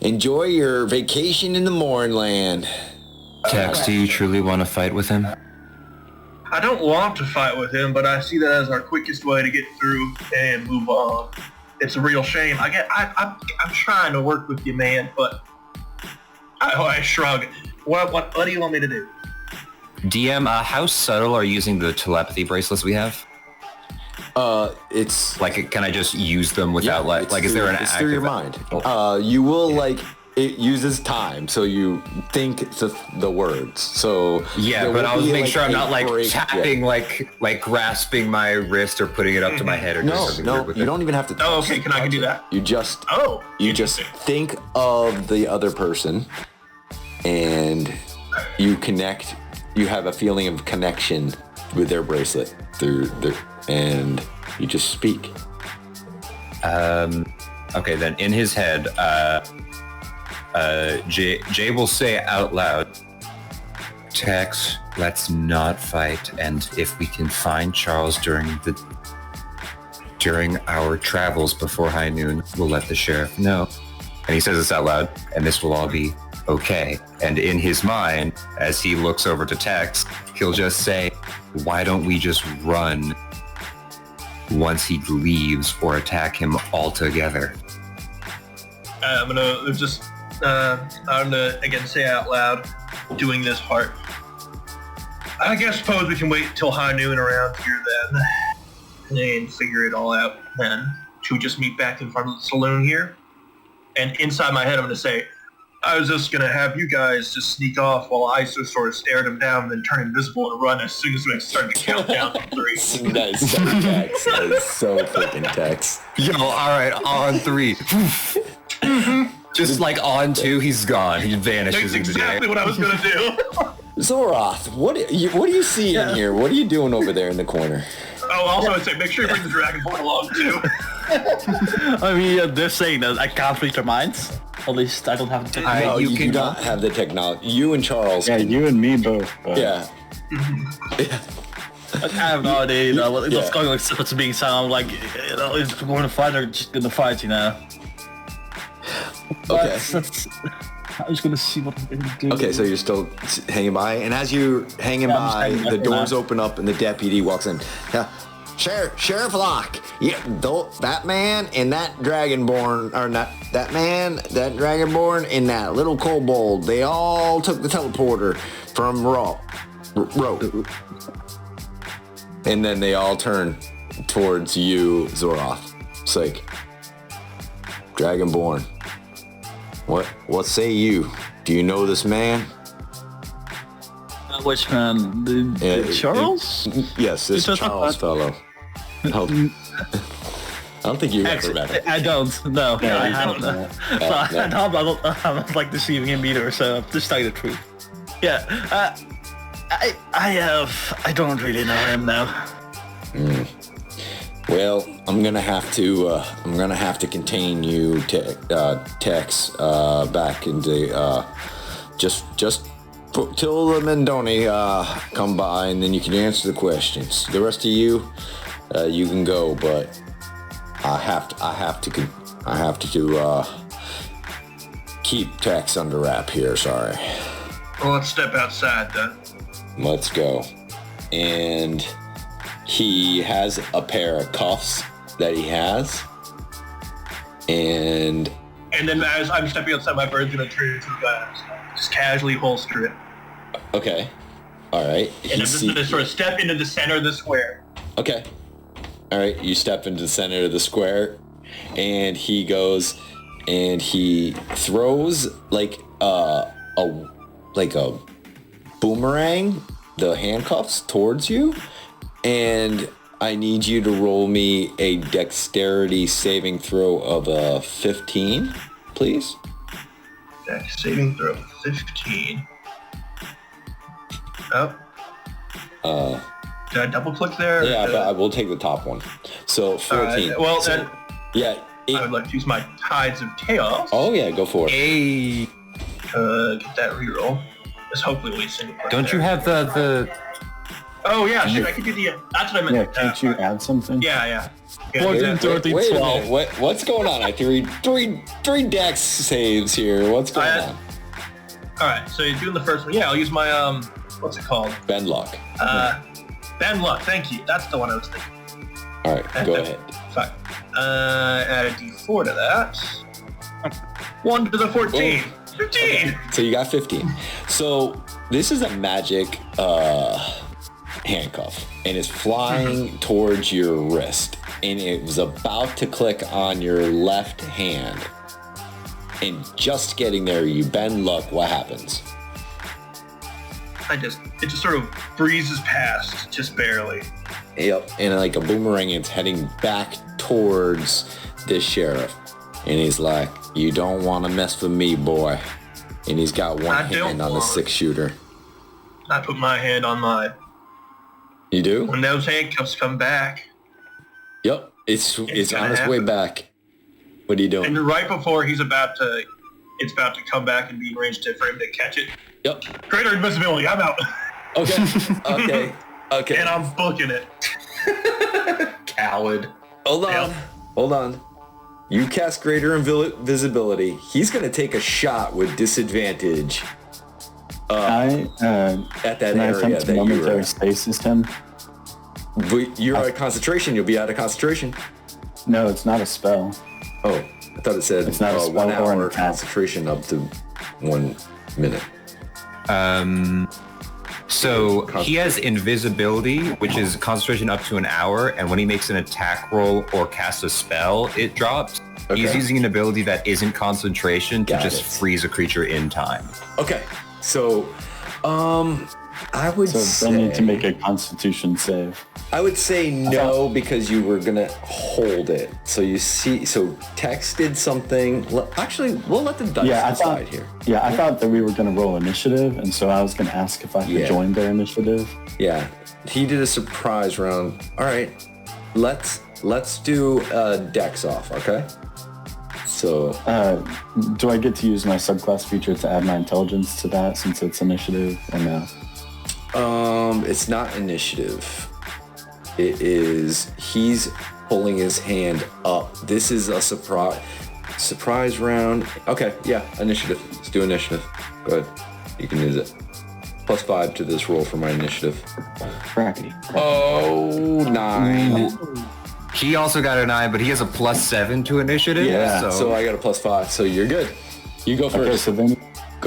Speaker 2: enjoy your vacation in the Mournland.
Speaker 6: Tex, do you truly want to fight with him?
Speaker 3: I don't want to fight with him, but I see that as our quickest way to get through and move on. It's a real shame. I'm trying to work with you, man, but I shrug. What do you want me to do?
Speaker 6: DM, how subtle are you using the telepathy bracelets we have?
Speaker 2: It's
Speaker 6: like, can I just use them without is there an
Speaker 2: it's
Speaker 6: active?
Speaker 2: through your mind. You will it uses time, so you think the words. So
Speaker 6: yeah, but I was making sure I'm not tapping, like grasping my wrist or putting it up to my head or doing something weird with
Speaker 2: you
Speaker 6: it.
Speaker 2: don't even have to.
Speaker 3: Oh, okay. Can I do that?
Speaker 2: You just
Speaker 3: you
Speaker 2: just think of the other person, and you connect. You have a feeling of connection with their bracelet and you just speak.
Speaker 6: Okay, then in his head, Jay will say out loud, Tex, let's not fight, and if we can find Charles during our travels before high noon, we'll let the sheriff know. And he says this out loud, and this will all be okay. And in his mind, as he looks over to Tex, he'll just say, why don't we just run once he leaves or attack him altogether?
Speaker 3: I'm gonna again say out loud, doing this part. I guess suppose we can wait till high noon around here then, and figure it all out then. Should we just meet back in front of the saloon here? And inside my head, I'm gonna say, I was just gonna have you guys just sneak off while I just sort of stared him down, and then turn invisible and run as soon as we start to count down from 3.
Speaker 2: That's so Tex. That is so freaking Tex.
Speaker 6: Yo, all right, on 3. Just like on 2, he's gone. He vanishes
Speaker 3: That's
Speaker 6: into the air.
Speaker 3: exactly what I was gonna do.
Speaker 2: Zoroth, what do you see in here? What are you doing over there in the corner?
Speaker 3: Oh, also I'd say make sure you bring the dragonborn along too.
Speaker 7: I mean, they're saying that I can't read their minds. At least I don't have the technology.
Speaker 2: No, you do
Speaker 6: cannot.
Speaker 2: not have the technology. You and Charles.
Speaker 5: Yeah, you and me both. But
Speaker 2: Yeah.
Speaker 7: I have no idea, what's going on with what's being said. I'm like, is we're going to fight or just going to fight,
Speaker 2: Okay.
Speaker 7: I'm just going to see what I'm going to do.
Speaker 2: Okay, so you're still hanging by, and as you're hanging
Speaker 7: Yeah, I'm just
Speaker 2: by,
Speaker 7: hanging
Speaker 2: the
Speaker 7: by.
Speaker 2: doors open up and the deputy walks in. Yeah, Sheriff Locke. Yeah, that man and that dragonborn, or not that man, that dragonborn and that little kobold. They all took the teleporter from Rote. And then they all turn towards you, Zoroth. It's like, Dragonborn, what say you? Do you know this man?
Speaker 7: Which man? Charles?
Speaker 2: Yes, this
Speaker 7: It's
Speaker 2: Charles fellow. Oh. I don't think you ever met him.
Speaker 7: I don't. No, I haven't.
Speaker 5: no.
Speaker 7: So I'm not like deceiving him either. So I'm just telling the truth. Yeah. I don't really know him now.
Speaker 2: Well, I'm gonna have to contain you, Tex, back into just till the Mendoni come by, and then you can answer the questions. The rest of you, you can go, but I have to keep Tex under wrap here. Sorry.
Speaker 3: Well, let's step outside then.
Speaker 2: Let's go. And he has a pair of cuffs that he has. And
Speaker 3: then as I'm stepping outside, my bird's gonna turn into a gun. Just casually holster it.
Speaker 2: okay. All right.
Speaker 3: And I'm just gonna sort of step into the center of the square.
Speaker 2: Okay. All right. You step into the center of the square, and he goes and he throws like a boomerang, the handcuffs towards you, and I need you to roll me a dexterity saving throw of a 15, please.
Speaker 3: Dex saving throw 15. Oh. Did I double click there?
Speaker 2: Yeah, but I will take the top one. So 14.
Speaker 3: Well,
Speaker 2: so,
Speaker 3: then
Speaker 2: yeah.
Speaker 3: I would like to use my Tides of Chaos.
Speaker 2: Oh yeah, go for it.
Speaker 6: Hey.
Speaker 3: Get that reroll. Just hopefully we single player.
Speaker 6: Don't you have the?
Speaker 3: Oh yeah, shit, I could do the. That's what I meant.
Speaker 5: Yeah, can't you add something?
Speaker 3: Yeah.
Speaker 7: 14, 13,
Speaker 2: Wait a
Speaker 7: 12.
Speaker 2: minute. What's going on? I three dex saves here. What's going on?
Speaker 3: All right, so you're doing the first one. Yeah, I'll use my what's it called?
Speaker 2: Bend luck.
Speaker 3: Bend luck. Thank you. That's the one I was thinking.
Speaker 2: All right, go ahead.
Speaker 3: Fuck. Add a d4 to that. 1 to the 14. 15.
Speaker 2: So you got 15. So this is a magic handcuff, and it's flying towards your wrist, and it was about to click on your left hand. And just getting there, you bend luck. What happens?
Speaker 3: It just sort of breezes past, just barely.
Speaker 2: Yep, and like a boomerang, it's heading back towards this sheriff. And he's like, "You don't want to mess with me, boy." And he's got one hand on the 6-shooter.
Speaker 3: I put my hand on mine.
Speaker 2: You do?
Speaker 3: When those handcuffs come back.
Speaker 2: Yep, it's on its way back. What are you doing?
Speaker 3: And right before it's about to come back and be arranged for him to catch it.
Speaker 2: Yep.
Speaker 3: Greater invisibility, I'm out.
Speaker 2: Okay.
Speaker 3: And I'm booking it.
Speaker 4: Coward.
Speaker 2: Hold on. You cast greater invisibility. He's going to take a shot with disadvantage at that area that you were at.
Speaker 5: Stasis him.
Speaker 2: But you're out of concentration. You'll be out of concentration.
Speaker 5: No, it's not a spell.
Speaker 2: Oh, I thought it said
Speaker 5: It's not a spell
Speaker 2: 1
Speaker 5: or an
Speaker 2: hour
Speaker 5: attack.
Speaker 2: concentration up to 1 minute.
Speaker 6: So he has invisibility, which is concentration up to an hour, and when he makes an attack roll or casts a spell, it drops.
Speaker 2: Okay.
Speaker 6: He's using an ability that isn't concentration to
Speaker 2: Got
Speaker 6: just
Speaker 2: it.
Speaker 6: freeze a creature in time.
Speaker 2: Okay, so I would
Speaker 5: So they'll need to make a Constitution save.
Speaker 2: I would say no because you were gonna hold it. So you see, so Tex did something. Actually, we'll let the dice decide here.
Speaker 5: Yeah, I thought that we were going to roll initiative, and so I was going to ask if I could join their initiative.
Speaker 2: Yeah, he did a surprise round. All right, let's do Dex off. Okay. So
Speaker 5: Do I get to use my subclass feature to add my intelligence to that since it's initiative, or no?
Speaker 2: it's not initiative. It is he's pulling his hand up. This is a surprise round. Okay, yeah, initiative. Let's do initiative. Go ahead. You can use it. +5 to this roll for my initiative.
Speaker 5: Crackety.
Speaker 2: Oh, 9.
Speaker 6: He also got a 9, but he has a +7 to initiative.
Speaker 2: Yeah, so I got a +5, so you're good. You go first.
Speaker 5: Okay, so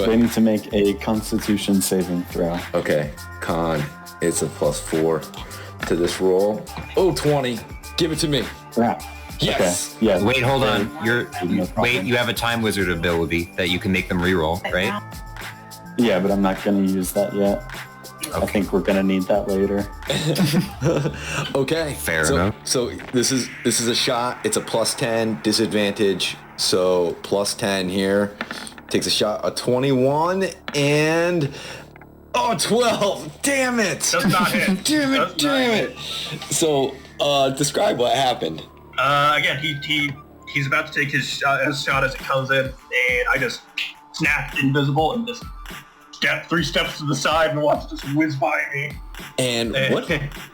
Speaker 5: they need to make a Constitution saving throw.
Speaker 2: Okay, con. It's a +4 to this roll. Oh, 20. Give it to me.
Speaker 5: Crap.
Speaker 2: Yes.
Speaker 5: Okay. Yeah.
Speaker 6: Wait, hold on.
Speaker 5: No problem.
Speaker 6: You have a time wizard ability that you can make them reroll, right?
Speaker 5: Yeah, but I'm not going to use that yet.
Speaker 6: Okay.
Speaker 5: I think we're going to need that later.
Speaker 2: Okay.
Speaker 6: Fair enough.
Speaker 2: So this is a shot. It's a +10 disadvantage. So +10 here. Takes a shot. A 21 and 12. Damn it.
Speaker 3: Does not hit.
Speaker 2: Damn it. So describe what happened.
Speaker 3: Again, he's about to take his shot as it comes in, and I just snapped invisible and just step 3 steps to the side and watch this whiz by me.
Speaker 2: And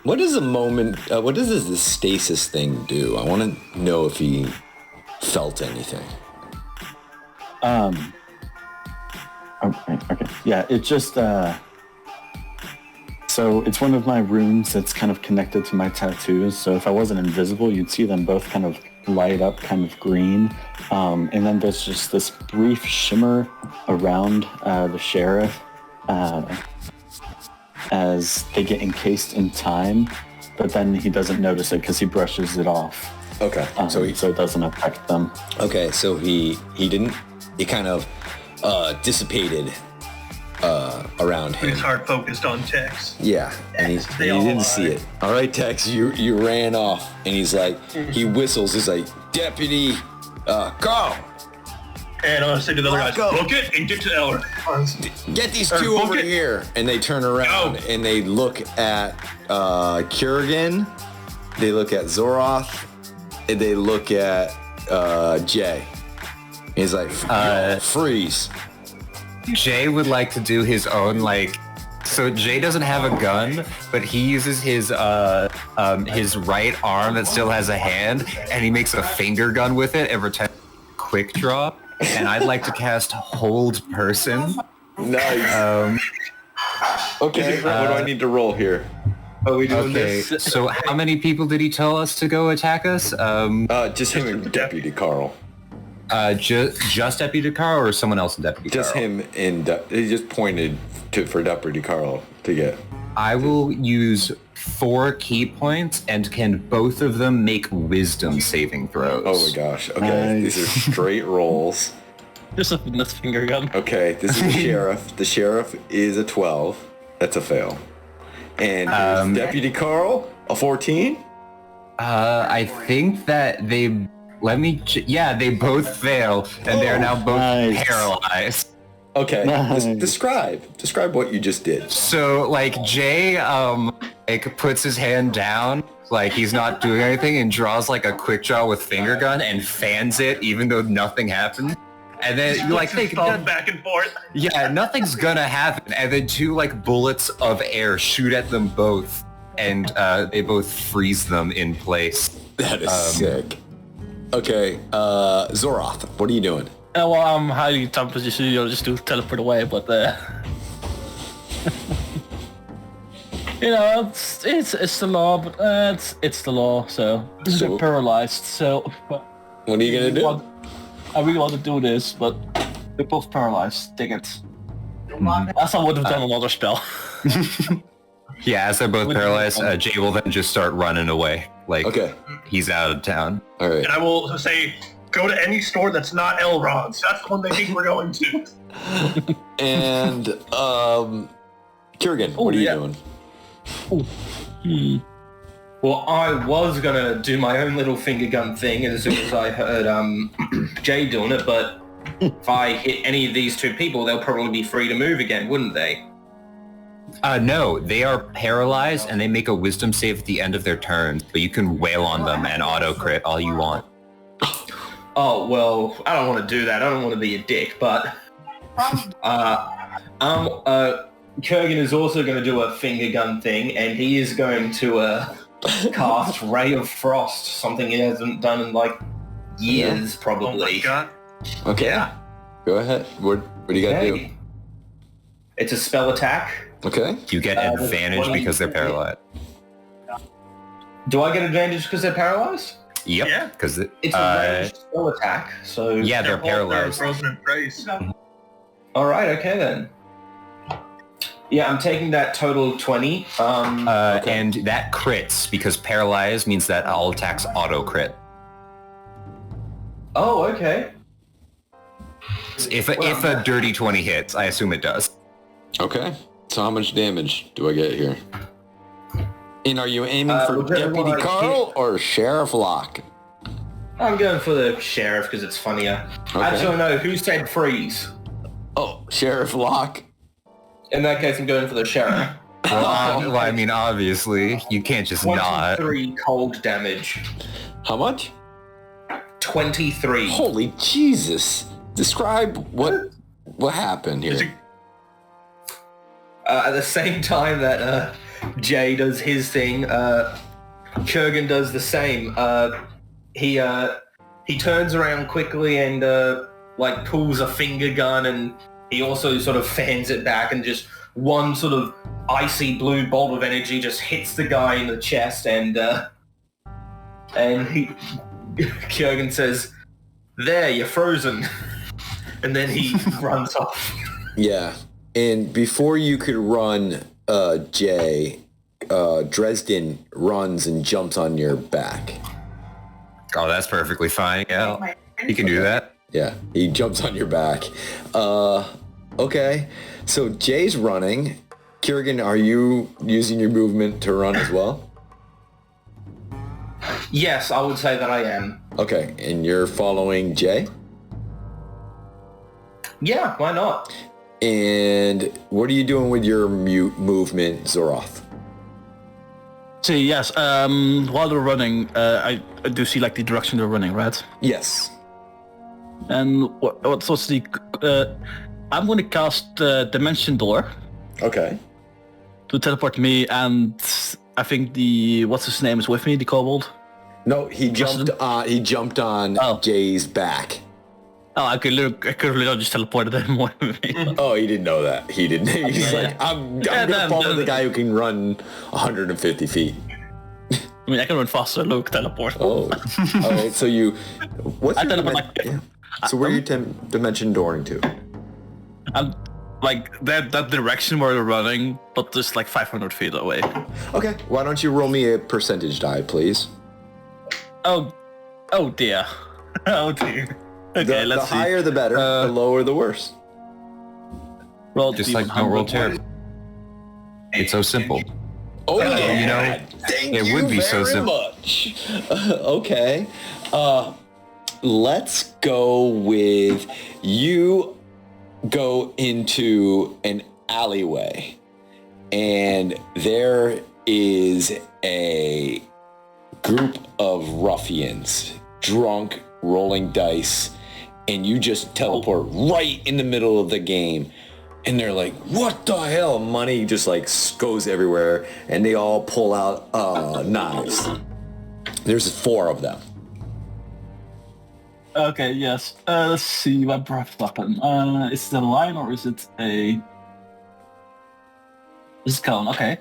Speaker 2: what is a moment? What does this stasis thing do? I want to know if he felt anything.
Speaker 5: Okay. Yeah, it just so it's one of my rooms that's kind of connected to my tattoos. So if I wasn't invisible, you'd see them both kind of light up kind of green. And then there's just this brief shimmer around the sheriff as they get encased in time, but then he doesn't notice it because he brushes it off.
Speaker 2: Okay.
Speaker 5: So it doesn't affect them.
Speaker 2: Okay, so he didn't. He kind of dissipated around him.
Speaker 3: He's hard focused on Tex.
Speaker 2: Yeah, and he didn't see it. All right, Tex, you ran off, and he's like, he whistles. He's like, "Deputy, go!
Speaker 3: And I say to the other guys,
Speaker 2: Go.
Speaker 3: book it and get to Eller.
Speaker 2: Get these two
Speaker 3: book
Speaker 2: over
Speaker 3: it.
Speaker 2: here." And they turn around and they look at Kurgan. They look at Zoroth. And they look at Jay. He's like, freeze.
Speaker 6: Jay would like to do his own So Jay doesn't have a gun, but he uses his right arm that still has a hand, and he makes a finger gun with it and pretends quick draw. And I'd like to cast Hold Person.
Speaker 2: Nice. Okay, what do I need to roll here?
Speaker 4: Are we doing this?
Speaker 6: So how many people did he tell us to go attack us?
Speaker 2: Just him and Deputy Carl.
Speaker 6: Just Deputy Carl or someone else in Deputy
Speaker 2: Just
Speaker 6: Carl?
Speaker 2: him and he just pointed for Deputy Carl to get.
Speaker 6: I will use 4 key points, and can both of them make wisdom saving throws?
Speaker 2: Oh my gosh. Okay,
Speaker 5: Nice.
Speaker 2: these are straight rolls.
Speaker 7: Just a fitness finger gun.
Speaker 2: Okay, this is the sheriff. The sheriff is a 12. That's a fail. And here's Deputy Carl, a 14.
Speaker 6: I think that they... they both fail, and they are now both
Speaker 5: Nice.
Speaker 6: paralyzed.
Speaker 2: Okay,
Speaker 5: Nice.
Speaker 2: describe what you just did.
Speaker 6: So, Jay, puts his hand down, he's not doing anything, and draws, a quick draw with finger gun and fans it, even though nothing happened. And then, think,
Speaker 3: thumb back and forth.
Speaker 6: yeah, nothing's gonna happen. And then 2, bullets of air shoot at them both, and they both freeze them in place.
Speaker 2: That is sick. Okay, Zoroth, what are you doing?
Speaker 7: Well, I'm highly time position, just to teleport away, but it's the law, but it's the law. So they're paralyzed. So
Speaker 2: What are you gonna do?
Speaker 7: I really want to do this, but they're both paralyzed. Dang it. As I would have done another spell.
Speaker 6: Yeah, as they're both paralyzed, Jay will then just start running away.
Speaker 2: Okay.
Speaker 6: He's out of town.
Speaker 2: All right.
Speaker 3: And I will say, go to any store that's not Elrond's. That's the one they think we're going to.
Speaker 2: And Kurgan, what are you doing?
Speaker 4: Well, I was gonna do my own little finger gun thing as soon as I heard Jay doing it, but if I hit any of these 2 people, they'll probably be free to move again, wouldn't they?
Speaker 6: No, they are paralyzed, and they make a wisdom save at the end of their turn, but you can wail on them and auto-crit all you want.
Speaker 4: Oh, well, I don't want to do that. I don't want to be a dick, but... Kurgan is also going to do a finger gun thing, and he is going to cast Ray of Frost, something he hasn't done in, years,
Speaker 3: Oh
Speaker 4: probably.
Speaker 3: my god.
Speaker 2: Okay.
Speaker 4: Yeah.
Speaker 2: Go ahead. What do you gotta do?
Speaker 4: Okay. It's a spell attack.
Speaker 2: Okay.
Speaker 6: You get advantage because they're paralyzed.
Speaker 4: Do I get advantage because they're paralyzed?
Speaker 6: Yep,
Speaker 3: Yeah.
Speaker 6: because
Speaker 4: It's a ranged spell attack, so...
Speaker 6: yeah, they're
Speaker 3: They're
Speaker 6: paralyzed.
Speaker 3: frozen in place.
Speaker 4: Alright, okay then. Yeah, I'm taking that total 20.
Speaker 6: And that crits, because paralyzed means that all attacks auto-crit.
Speaker 4: Oh, okay.
Speaker 6: If a dirty 20 hits, I assume it does.
Speaker 2: Okay. So how much damage do I get here? And are you aiming for
Speaker 4: whichever
Speaker 2: Deputy
Speaker 4: one I
Speaker 2: Carl or Sheriff Locke?
Speaker 4: I'm going for the sheriff because it's funnier.
Speaker 2: Okay.
Speaker 4: Actually, no, who said freeze?
Speaker 2: Oh, Sheriff Locke.
Speaker 4: In that case, I'm going for the sheriff.
Speaker 6: Well, I mean, obviously, you can't just not.
Speaker 4: 23 cold damage.
Speaker 2: How much?
Speaker 4: 23.
Speaker 2: Holy Jesus. Describe what happened here.
Speaker 4: At the same time that Jay does his thing, Kurgan does the same. He turns around quickly and pulls a finger gun, and he also sort of fans it back, and just one sort of icy blue bolt of energy just hits the guy in the chest, and Kurgan says, "There, you're frozen," and then he runs off.
Speaker 2: Yeah. And before you could run, Jay, Dresden runs and jumps on your back.
Speaker 6: Oh, that's perfectly fine. Yeah, you can do that.
Speaker 2: Yeah, he jumps on your back. Okay. So Jay's running. Kurgan, are you using your movement to run as well?
Speaker 4: Yes, I would say that I am.
Speaker 2: Okay, and you're following Jay?
Speaker 4: Yeah, why not?
Speaker 2: And what are you doing with your movement, Zoroth?
Speaker 7: See, yes, while they're running, I do see the direction they're running, right?
Speaker 2: Yes.
Speaker 7: And what's the I'm going to cast the Dimension Door
Speaker 2: Okay.
Speaker 7: to teleport me, and I think what's his name is with me, the kobold.
Speaker 2: No, he jumped on. He jumped on Jay's back.
Speaker 7: Oh, I could literally just teleported him with me.
Speaker 2: Oh, he didn't know that. He didn't. He's like, I'm gonna follow the guy who can run 150 feet.
Speaker 7: I mean, I can run faster. Look, teleport.
Speaker 2: Oh, all right. So you, what's
Speaker 7: I
Speaker 2: your
Speaker 7: teleport
Speaker 2: So where are you dimension dooring to?
Speaker 7: I'm like that direction where you're running, but just like 500 feet away.
Speaker 2: Okay. Why don't you roll me a percentage die, please?
Speaker 7: Oh dear. Oh dear. Okay,
Speaker 2: The
Speaker 7: let's see.
Speaker 2: higher the better. The lower the worse.
Speaker 7: Roll
Speaker 6: Just like don't roll terrible. It's so simple.
Speaker 2: Oh yeah.
Speaker 6: You know,
Speaker 2: Thank
Speaker 6: it
Speaker 2: you
Speaker 6: would be so
Speaker 2: very
Speaker 6: simple.
Speaker 2: much. Okay. Let's go with you go into an alleyway and there is a group of ruffians, drunk, rolling dice, and you just teleport right in the middle of the game. And they're like, what the hell? Money just like goes everywhere, and they all pull out knives. There's 4 of them.
Speaker 7: Okay, yes. Let's see what breath weapon. Is it a line or is it a... It's a cone, okay.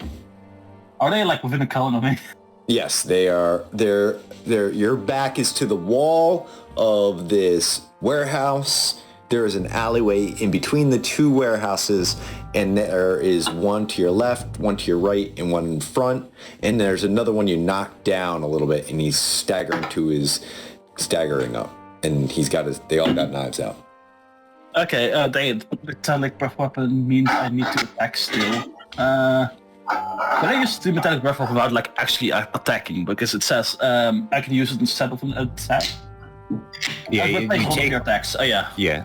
Speaker 7: Are they like within a cone of me?
Speaker 2: Yes, they are. They're your back is to the wall of this warehouse. There is an alleyway in between the 2 warehouses, and there is one to your left, one to your right, and one in front. And there's another one you knocked down a little bit, and he's staggering up. And they all got knives out.
Speaker 7: Okay, the metallic breath weapon means I need to attack still. Can I use the metallic breath weapon without like actually attacking? Because it says I can use it instead of an attack.
Speaker 6: Yeah, you take
Speaker 7: your attacks. Oh yeah.
Speaker 6: Yeah.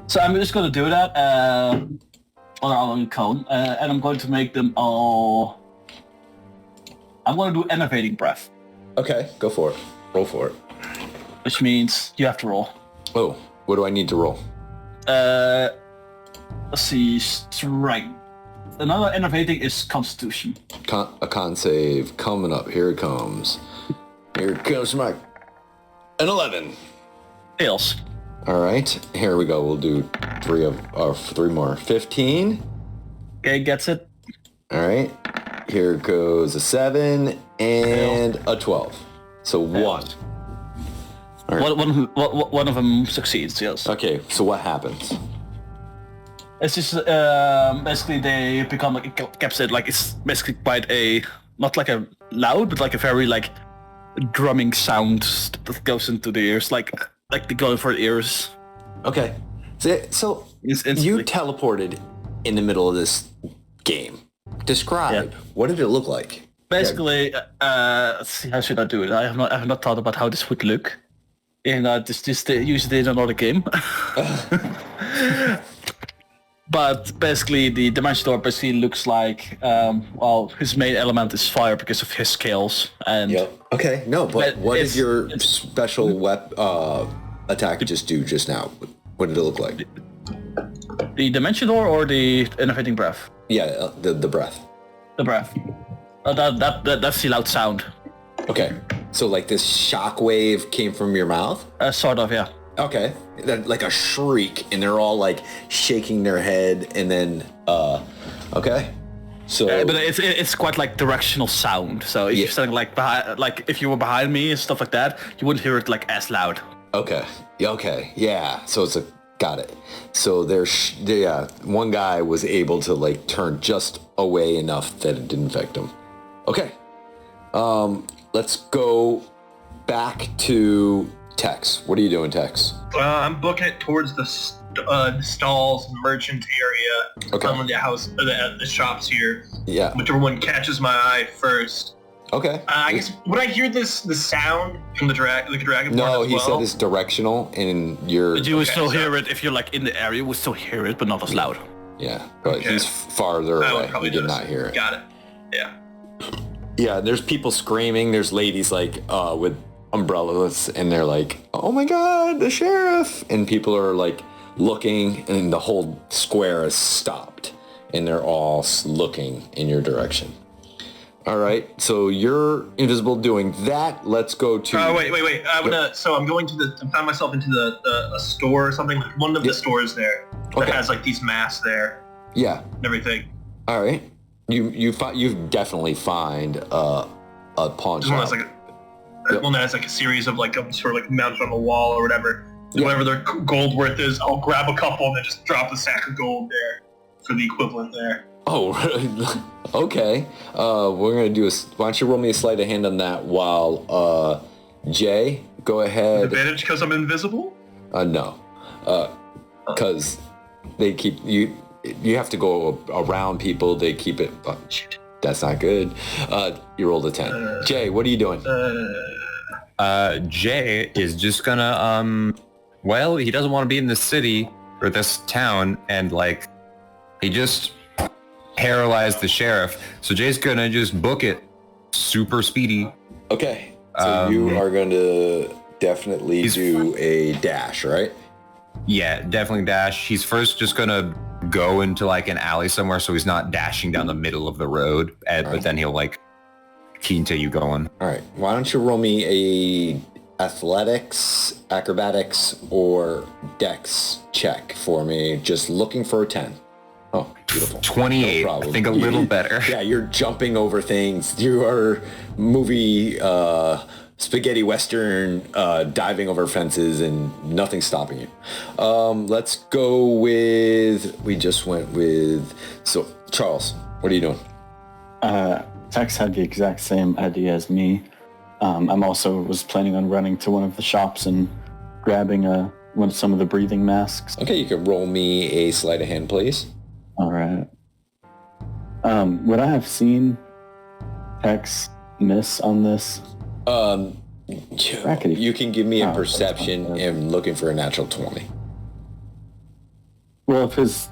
Speaker 7: So I'm just going to do that on a cone, and I'm going to make them all... I'm going to do enervating breath.
Speaker 2: Okay, go for it. Roll for it.
Speaker 7: Which means you have to roll.
Speaker 2: Oh, what do I need to roll?
Speaker 7: Let's see, strength. Another enervating is Constitution.
Speaker 2: A con save coming up. Here it comes. Here it comes, Mike. An 11.
Speaker 7: Fails.
Speaker 2: All right, here we go. We'll do 3 more. 15.
Speaker 7: Okay, gets it.
Speaker 2: All right, here goes a 7 and a 12. So 1. All right.
Speaker 7: One of them succeeds, yes.
Speaker 2: Okay, so what happens?
Speaker 7: It's just basically they become like encapsulated. Like it's basically quite a not like a loud, but like a very like drumming sound that goes into the ears, like they go for the ears.
Speaker 2: Okay, so you teleported in the middle of this game. Describe what did it look like?
Speaker 7: Basically, let's see, how should I do it? I have not thought about how this would look. And just use it in another game. But basically, the Dimension Door basically looks like, his main element is fire because of his scales. And
Speaker 2: okay, no, but what did your special attack just do just now? What did it look like?
Speaker 7: The Dimension Door or the Innovating Breath?
Speaker 2: Yeah, the breath.
Speaker 7: The breath. That's the loud sound.
Speaker 2: Okay, so like this shockwave came from your mouth?
Speaker 7: Sort of, yeah.
Speaker 2: Okay, like a shriek, and they're all like shaking their head, and then okay, so
Speaker 7: but it's quite like directional sound. So if you're standing like behind, like if you were behind me and stuff like that, you wouldn't hear it like as loud.
Speaker 2: Okay, yeah. So it's got it. So there's one guy was able to like turn just away enough that it didn't affect him. Okay, let's go back to Tex. What are you doing, Tex?
Speaker 3: I'm booking it towards the stalls, merchant area.
Speaker 2: Okay.
Speaker 3: Some of the house, the shops here.
Speaker 2: Yeah.
Speaker 3: Whichever one catches my eye first.
Speaker 2: Okay.
Speaker 3: I guess would I hear the sound from the dragon?
Speaker 2: No,
Speaker 3: as
Speaker 2: he
Speaker 3: well?
Speaker 2: said it's directional, and you're.
Speaker 7: But you would still hear it if you're like in the area. You would still hear it, but not as loud.
Speaker 2: Yeah, but he's farther away. He did not hear it.
Speaker 3: Got it. Yeah.
Speaker 2: Yeah, there's people screaming. There's ladies like with umbrellas, and they're like, "Oh my God, the sheriff!" And people are like looking, and the whole square is stopped, and they're all looking in your direction. All right, so you're invisible doing that. Let's go to...
Speaker 3: Wait. I'm going to I found myself into a store or something, like one of the stores there that has like these masks there.
Speaker 2: Yeah.
Speaker 3: And everything.
Speaker 2: All right. You definitely find a pawn shop.
Speaker 3: One that has like a series of like sort of like mounted on the wall or whatever.
Speaker 2: Yeah.
Speaker 3: Whatever their gold worth is, I'll grab a couple and then just drop a sack of gold there for the equivalent there.
Speaker 2: Oh, okay. We're gonna do why don't you roll me a sleight of hand on that while Jay, go ahead.
Speaker 3: Advantage because I'm invisible?
Speaker 2: No, because they keep you. You have to go around people. They keep it. That's not good. You rolled a 10. Jay, what are you doing?
Speaker 6: Jay is just gonna well, he doesn't want to be in this city or this town, and like he just paralyzed the sheriff, so Jay's gonna just book it super speedy.
Speaker 2: Okay, so you are going to definitely do a dash, right?
Speaker 6: Yeah, definitely dash. He's first just gonna go into like an alley somewhere, so he's not dashing down the middle of the road, but then he'll like continue going.
Speaker 2: All right, why don't you roll me a athletics, acrobatics, or dex check for me, just looking for a 10. Oh, beautiful.
Speaker 6: 28,
Speaker 2: No
Speaker 6: I think a little better.
Speaker 2: Yeah, you're jumping over things. You are movie spaghetti western, diving over fences, and nothing's stopping you. Let's go with, we just went with, so Charles, what are you doing?
Speaker 5: Tex had the exact same idea as me. I'm also was planning on running to one of the shops and grabbing some of the breathing masks.
Speaker 2: Okay, you can roll me a sleight of hand, please.
Speaker 5: All right. Would I have seen Tex miss on this?
Speaker 2: You can give me a perception and looking for a natural 20.
Speaker 5: Well, if his...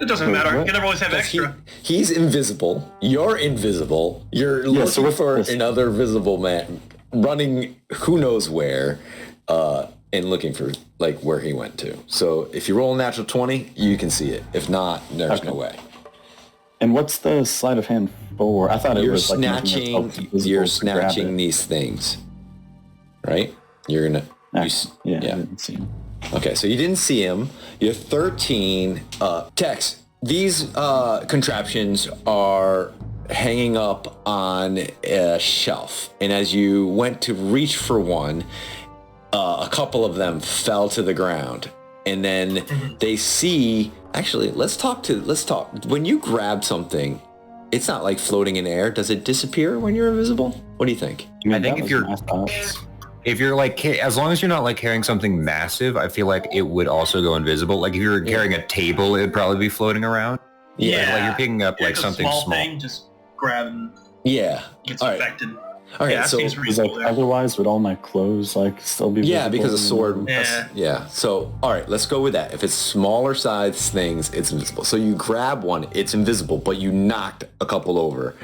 Speaker 3: It doesn't matter. You can always have extra.
Speaker 2: He's invisible. You're invisible. You're looking for another visible man running who knows where, and looking for like where he went to. So if you roll a natural 20, you can see it. If not, there's no way.
Speaker 5: And what's the sleight of hand for? I thought it was
Speaker 2: snatching. You're snatching these things, right? You're gonna.
Speaker 5: I didn't see him.
Speaker 2: Okay, so you didn't see him. You're 13. Tex, these contraptions are hanging up on a shelf, and as you went to reach for one, a couple of them fell to the ground, and then they see. Actually, let's talk. When you grab something, it's not like floating in air. Does it disappear when you're invisible? What do you think?
Speaker 6: I think if you're like, as long as you're not like carrying something massive, I feel like it would also go invisible. Like if you're carrying a table, it'd probably be floating around.
Speaker 3: Yeah,
Speaker 6: like you're picking up like something small.
Speaker 3: Thing, just grab and
Speaker 2: gets
Speaker 3: affected.
Speaker 2: All right,
Speaker 3: yeah,
Speaker 2: so
Speaker 5: otherwise would all my clothes like still be visible?
Speaker 2: because a sword.
Speaker 3: Yeah.
Speaker 2: So all right, let's go with that. If it's smaller size things, it's invisible. So you grab one, it's invisible, but you knocked a couple over,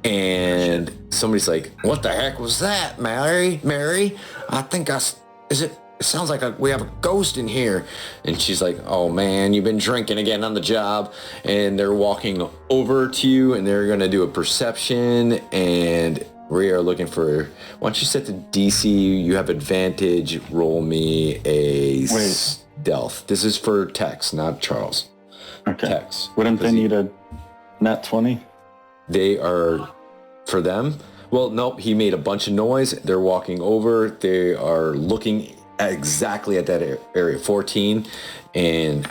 Speaker 2: and somebody's like, "What the heck was that, Mary? I think it sounds like we have a ghost in here." And she's like, "Oh man, you've been drinking again on the job." And they're walking over to you, and they're gonna do a perception, and we are looking for, once you set the DC, you have advantage. Roll me a stealth. This is for Tex, not Charles.
Speaker 5: Okay.
Speaker 2: Tex.
Speaker 5: Wouldn't they need a nat 20?
Speaker 2: They are, for them, well, nope, he made a bunch of noise. They're walking over. They are looking exactly at that area. 14 and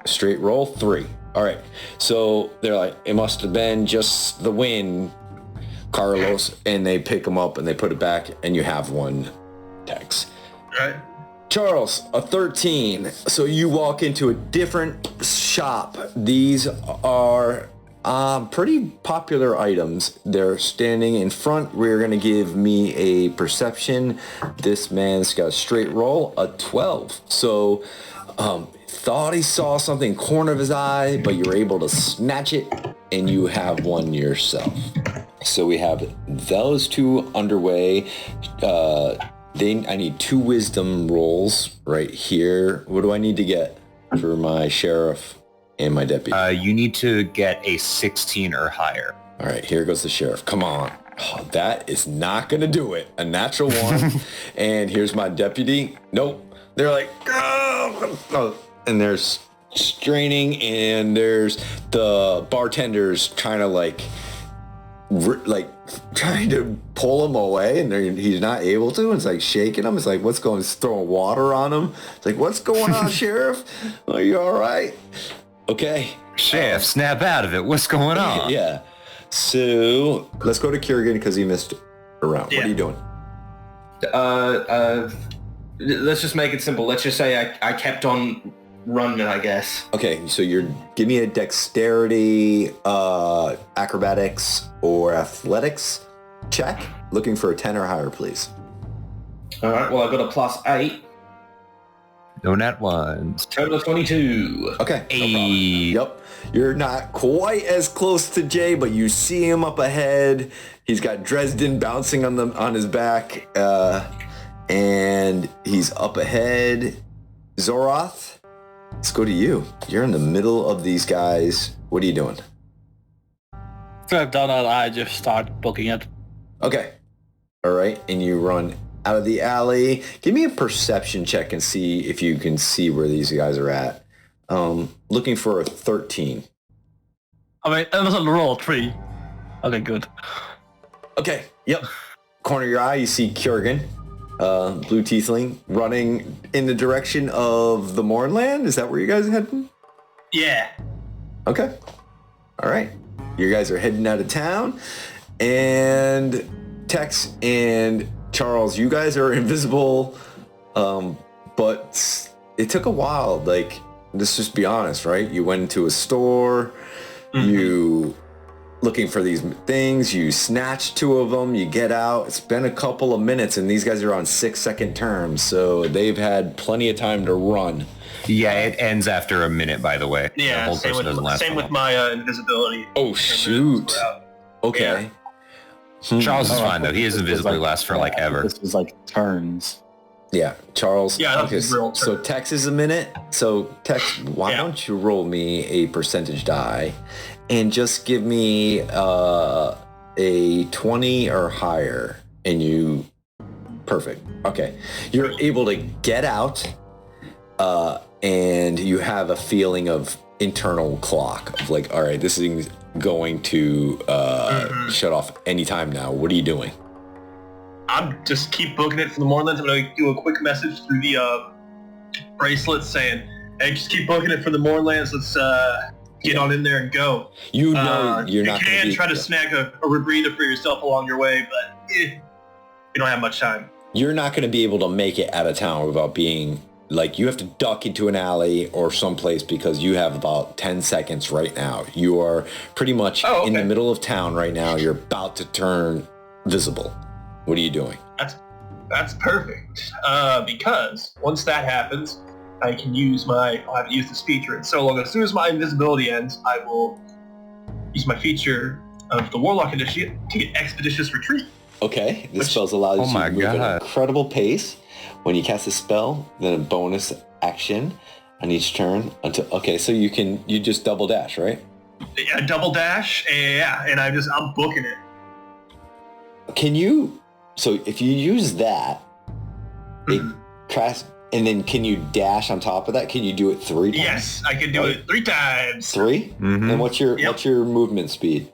Speaker 2: straight roll 3. All right. So they're like, it must have been just the wind, Carlos, and they pick them up and they put it back, and you have one, Tex.
Speaker 3: Right.
Speaker 2: Charles, a 13. So you walk into a different shop. These are pretty popular items. They're standing in front. We're going to give me a perception. This man's got a straight roll, a 12. So thought he saw something in the corner of his eye, but you're able to snatch it, and you have one yourself. So we have those two underway. I need 2 wisdom rolls right here. What do I need to get? for my sheriff and my deputy.
Speaker 6: You need to get a 16 or higher.
Speaker 2: All right, here goes the sheriff. Come on. Oh, that is not going to do it. A natural one. And here's my deputy. Nope. They're like, oh. And there's straining, and there's the bartenders trying to trying to pull him away, and he's not able to. It's like shaking him. It's like, what's going on? It's throwing water on him. It's like, what's going on, Sheriff? Are you all right? Okay.
Speaker 6: Sheriff, snap out of it. What's going on?
Speaker 2: Yeah. So let's go to Kurgan because he missed a round.
Speaker 3: Yeah.
Speaker 2: What are you doing?
Speaker 4: Let's just make it simple. Let's just say I kept on running, I guess.
Speaker 2: Okay, so give me a dexterity, acrobatics, or athletics check. Looking for a 10 or higher, please.
Speaker 4: All right. Well, I got a +8.
Speaker 6: No nat ones.
Speaker 4: Total of 22.
Speaker 2: Okay.
Speaker 6: Hey.
Speaker 2: Yep. You're not quite as close to Jay, but you see him up ahead. He's got Dresden bouncing on his back, and he's up ahead. Zoroth, let's go to you. You're in the middle of these guys. What are you doing?
Speaker 7: After I've done that, I just start booking it.
Speaker 2: Okay. All right. And you run out of the alley. Give me a perception check and see if you can see where these guys are at. Looking for a 13.
Speaker 7: I mean, it doesn't roll 3. Okay, good.
Speaker 2: Okay. Yep. Corner of your eye, you see Kurgan, blue tiefling, running in the direction of the Mournland. Is that where you guys are heading?
Speaker 3: Yeah.
Speaker 2: Okay. All right. You guys are heading out of town, and Tex and Charles, you guys are invisible, but it took a while. Like, let's just be honest, right? You went into a store, you looking for these things, you snatched 2 of them, you get out. It's been a couple of minutes, and these guys are on 6-second terms, so they've had plenty of time to run.
Speaker 6: Yeah, it ends after a minute, by the way.
Speaker 3: Yeah,
Speaker 6: the whole
Speaker 3: same
Speaker 6: person doesn't last
Speaker 3: with
Speaker 6: for long.
Speaker 3: my invisibility.
Speaker 2: Oh, shoot. Okay.
Speaker 6: Charles is fine, though. He is invisibly last for, like, ever.
Speaker 5: This was like turns.
Speaker 2: Yeah, Charles.
Speaker 3: Yeah, that's
Speaker 2: okay,
Speaker 3: his real
Speaker 2: so
Speaker 3: turn.
Speaker 2: Tex is a minute. So Tex, why
Speaker 3: Yeah.
Speaker 2: don't you roll me a percentage die and just give me a 20 or higher, and you perfect. Okay. You're able to get out, and you have a feeling of internal clock of like, all right, this is going to shut off anytime now. What are you doing?
Speaker 3: I'm just keep booking it for the Mournlands. I'm going to do a quick message through the bracelet saying, hey, just keep booking it for the Mournlands. Let's get on in there and go.
Speaker 2: You know you're
Speaker 3: you
Speaker 2: not
Speaker 3: can
Speaker 2: gonna be,
Speaker 3: try to snag a rebreather for yourself along your way, but you don't have much time.
Speaker 2: you're not going to be able to make it out of town without being like, you have to duck into an alley or someplace because you have about 10 seconds right now. You are pretty much in the middle of town right now. You're about to turn visible. What are you doing?
Speaker 3: That's perfect. Because once that happens, I can use I'll have to use this feature. And so long, as soon as my invisibility ends, I will use my feature of the Warlock Initiate to get Expeditious Retreat.
Speaker 2: Okay, this spell allows you to move at an
Speaker 6: God.
Speaker 2: incredible pace. When you cast a spell, then a bonus action on each turn until. Okay, so you just double dash, right?
Speaker 3: Yeah, double dash, and I'm booking it.
Speaker 2: Can you? So if you use that, it cast, and then can you dash on top of that? Can you do it 3 times?
Speaker 3: Yes, I can do it 3 times.
Speaker 2: 3?
Speaker 6: Mhm.
Speaker 2: And what's your movement speed?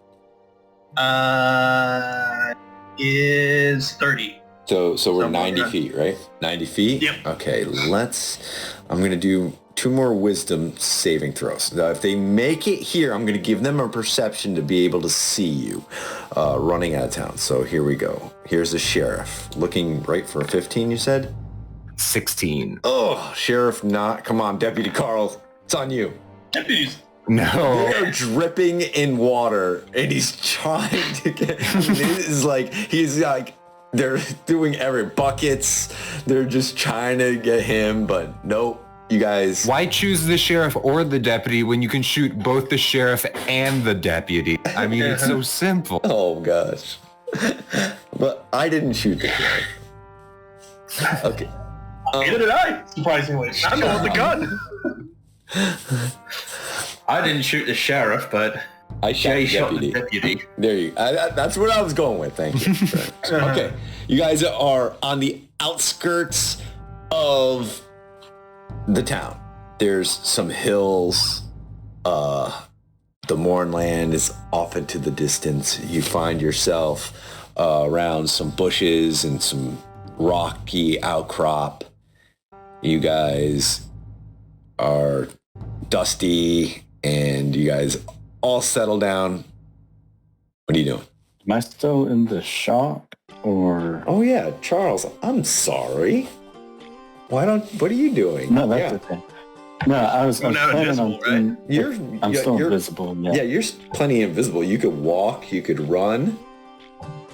Speaker 3: Is 30.
Speaker 2: So we're
Speaker 3: Something
Speaker 2: 90
Speaker 3: like that.
Speaker 2: feet, right? 90 feet?
Speaker 3: Yep.
Speaker 2: Okay, I'm going to do 2 more wisdom saving throws. Now, if they make it here, I'm going to give them a perception to be able to see you running out of town. So here we go. Here's the sheriff. Looking right for a 15, you said?
Speaker 6: 16.
Speaker 2: Oh, sheriff not. Come on, Deputy Carl. It's on you.
Speaker 3: Deputies.
Speaker 6: No.
Speaker 2: They're dripping in water, and he's trying to get. He's like, they're doing every buckets. They're just trying to get him, but nope. You guys.
Speaker 6: Why choose the sheriff or the deputy when you can shoot both the sheriff and the deputy? I mean, it's so simple.
Speaker 2: Oh gosh. But I didn't shoot the sheriff. Okay.
Speaker 3: Neither did I, surprisingly. I'm the one with the gun.
Speaker 4: I didn't shoot the sheriff, but
Speaker 2: I shot
Speaker 4: Jay
Speaker 2: the
Speaker 4: shot the
Speaker 2: deputy.
Speaker 4: deputy.
Speaker 2: There you that's what I was going with. Thank you. Okay. You guys are on the outskirts of the town. There's some hills. The Mournland is off into the distance. You find yourself around some bushes and some rocky outcrop. You guys are dusty and you guys all settle down. What are you doing?
Speaker 5: Am I still in the shop or?
Speaker 2: Oh yeah, Charles, I'm sorry. What are you doing?
Speaker 5: No, that's okay. No, I was
Speaker 3: You're not
Speaker 5: planning
Speaker 3: invisible,
Speaker 5: on
Speaker 3: right?
Speaker 5: I'm still invisible. Yeah.
Speaker 2: Yeah, you're plenty invisible. You could walk, you could run.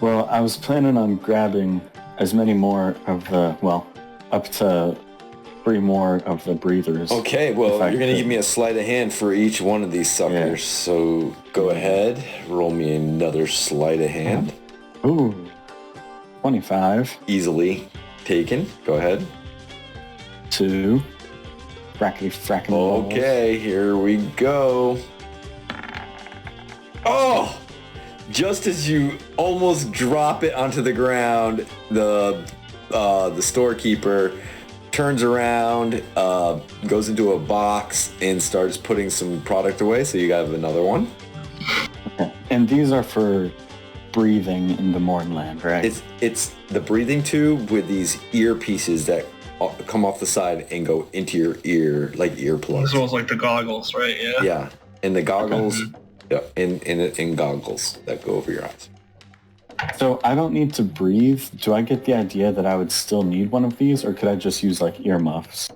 Speaker 5: Well, I was planning on grabbing as many more of the, up to 3 more of the breathers.
Speaker 2: Okay, well,
Speaker 5: If I
Speaker 2: you're going to
Speaker 5: could.
Speaker 2: give me a sleight of hand for each one of these suckers.
Speaker 5: Yeah.
Speaker 2: So go ahead, roll me another sleight of hand.
Speaker 5: Ooh, 25,
Speaker 2: Easily taken. Go ahead.
Speaker 5: 2, fracking rolls.
Speaker 2: Okay, here we go. Oh! Just as you almost drop it onto the ground, the storekeeper turns around, goes into a box, and starts putting some product away. So you have another one.
Speaker 5: Okay. And these are for breathing in the Mournland, right?
Speaker 2: It's the breathing tube with these earpieces that come off the side and go into your ear, like earplugs.
Speaker 3: This was like the goggles, right? Yeah.
Speaker 2: Yeah, and the goggles, yeah, in goggles that go over your eyes.
Speaker 5: So I don't need to breathe. Do I get the idea that I would still need one of these, or could I just use like earmuffs?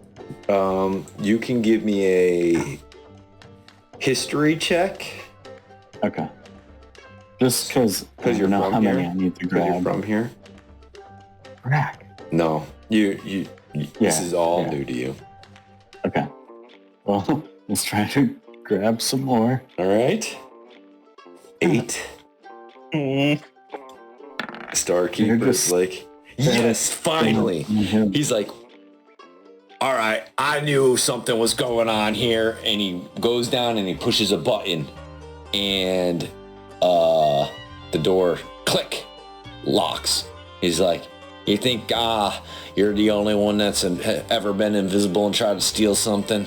Speaker 2: You can give me a history check.
Speaker 5: Okay. Just because
Speaker 2: You're
Speaker 5: know
Speaker 2: from
Speaker 5: how
Speaker 2: here.
Speaker 5: many I need to
Speaker 2: Because you're
Speaker 5: grab.
Speaker 2: from here.
Speaker 5: Rack.
Speaker 2: No, you this
Speaker 5: Yeah,
Speaker 2: is all
Speaker 5: yeah.
Speaker 2: new to you.
Speaker 5: Okay. Well, let's try to grab some more.
Speaker 2: All right. 8. Starkeeper's
Speaker 5: just-
Speaker 2: like, yes, finally.
Speaker 5: Mhm.
Speaker 2: He's like, all right, I knew something was going on here. And he goes down and he pushes a button and the door, click, locks. He's like, you think, you're the only one that's ever been invisible and tried to steal something?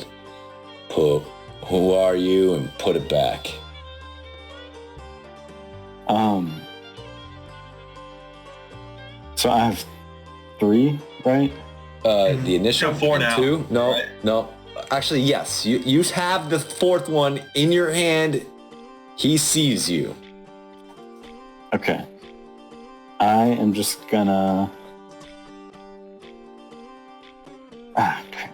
Speaker 2: Who are you? And put it back.
Speaker 5: So I have 3, right?
Speaker 2: The initial
Speaker 3: So 4 now.
Speaker 2: 2? No,
Speaker 3: Right.
Speaker 2: no. Actually, yes. You have the 4th one in your hand. He sees you.
Speaker 5: Okay. I am just gonna... Okay.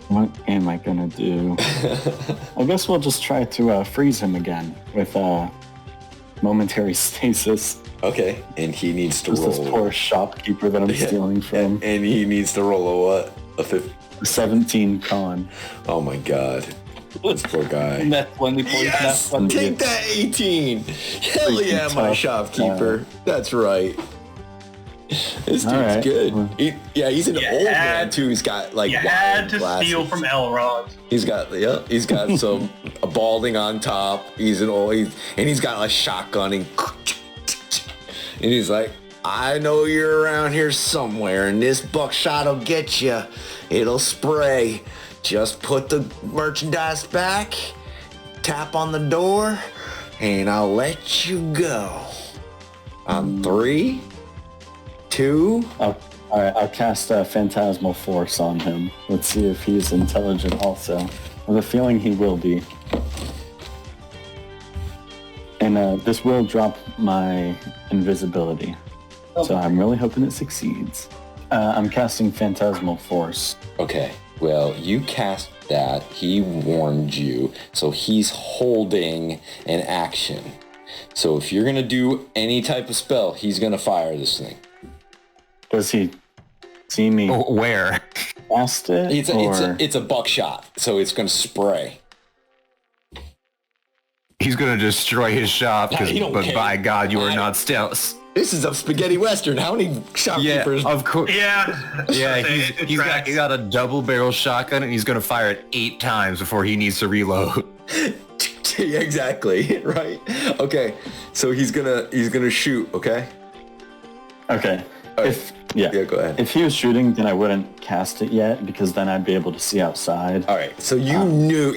Speaker 5: What am I gonna do? I guess we'll just try to freeze him again with momentary stasis.
Speaker 2: Okay, and he needs to
Speaker 5: Just this
Speaker 2: roll.
Speaker 5: poor shopkeeper that I'm stealing from.
Speaker 2: And he needs to roll a what? A 50.
Speaker 5: 17 con.
Speaker 2: Oh my god. This poor guy.
Speaker 7: Net 20 points.
Speaker 2: Yes!
Speaker 7: Net 20.
Speaker 2: Take that 18! Hell
Speaker 5: Freaking
Speaker 2: yeah, my
Speaker 5: tough.
Speaker 2: shopkeeper. That's right. This dude's
Speaker 5: Alright.
Speaker 2: good. He's an
Speaker 3: You
Speaker 2: old man
Speaker 3: had-
Speaker 2: too. He's got like
Speaker 3: You
Speaker 2: wide
Speaker 3: had to
Speaker 2: glasses.
Speaker 3: steal from Elrond.
Speaker 2: He's got some a balding on top. He's got a shotgun and he's like, I know you're around here somewhere, and this buckshot'll get you. It'll spray. Just put the merchandise back, tap on the door, and I'll let you go. On 3, 2.
Speaker 5: All right, I'll cast a Phantasmal Force on him. Let's see if he's intelligent also. I have a feeling he will be. And this will drop my invisibility. So I'm really hoping it succeeds. I'm casting Phantasmal Force.
Speaker 2: Okay, well, you cast that. He warned you, so he's holding an action. So if you're gonna do any type of spell, he's gonna fire this thing.
Speaker 5: Does he see me
Speaker 6: Where?
Speaker 5: cast it?
Speaker 2: It's a buckshot, so it's gonna spray.
Speaker 6: He's gonna destroy his shop,
Speaker 2: He don't
Speaker 6: but
Speaker 2: care.
Speaker 6: by God, you are
Speaker 2: I-
Speaker 6: not stealth.
Speaker 2: This is a spaghetti western. How many shopkeepers?
Speaker 6: Of course.
Speaker 3: Yeah.
Speaker 6: Yeah,
Speaker 3: It
Speaker 6: he's
Speaker 3: tracks.
Speaker 6: got a double barrel shotgun and he's gonna fire it 8 times before he needs to reload.
Speaker 2: Yeah, exactly. Right. Okay. So he's gonna shoot. Okay.
Speaker 5: Okay.
Speaker 2: Right. Yeah, go ahead.
Speaker 5: If he was shooting, then I wouldn't cast it yet because then I'd be able to see outside.
Speaker 2: All right. So you knew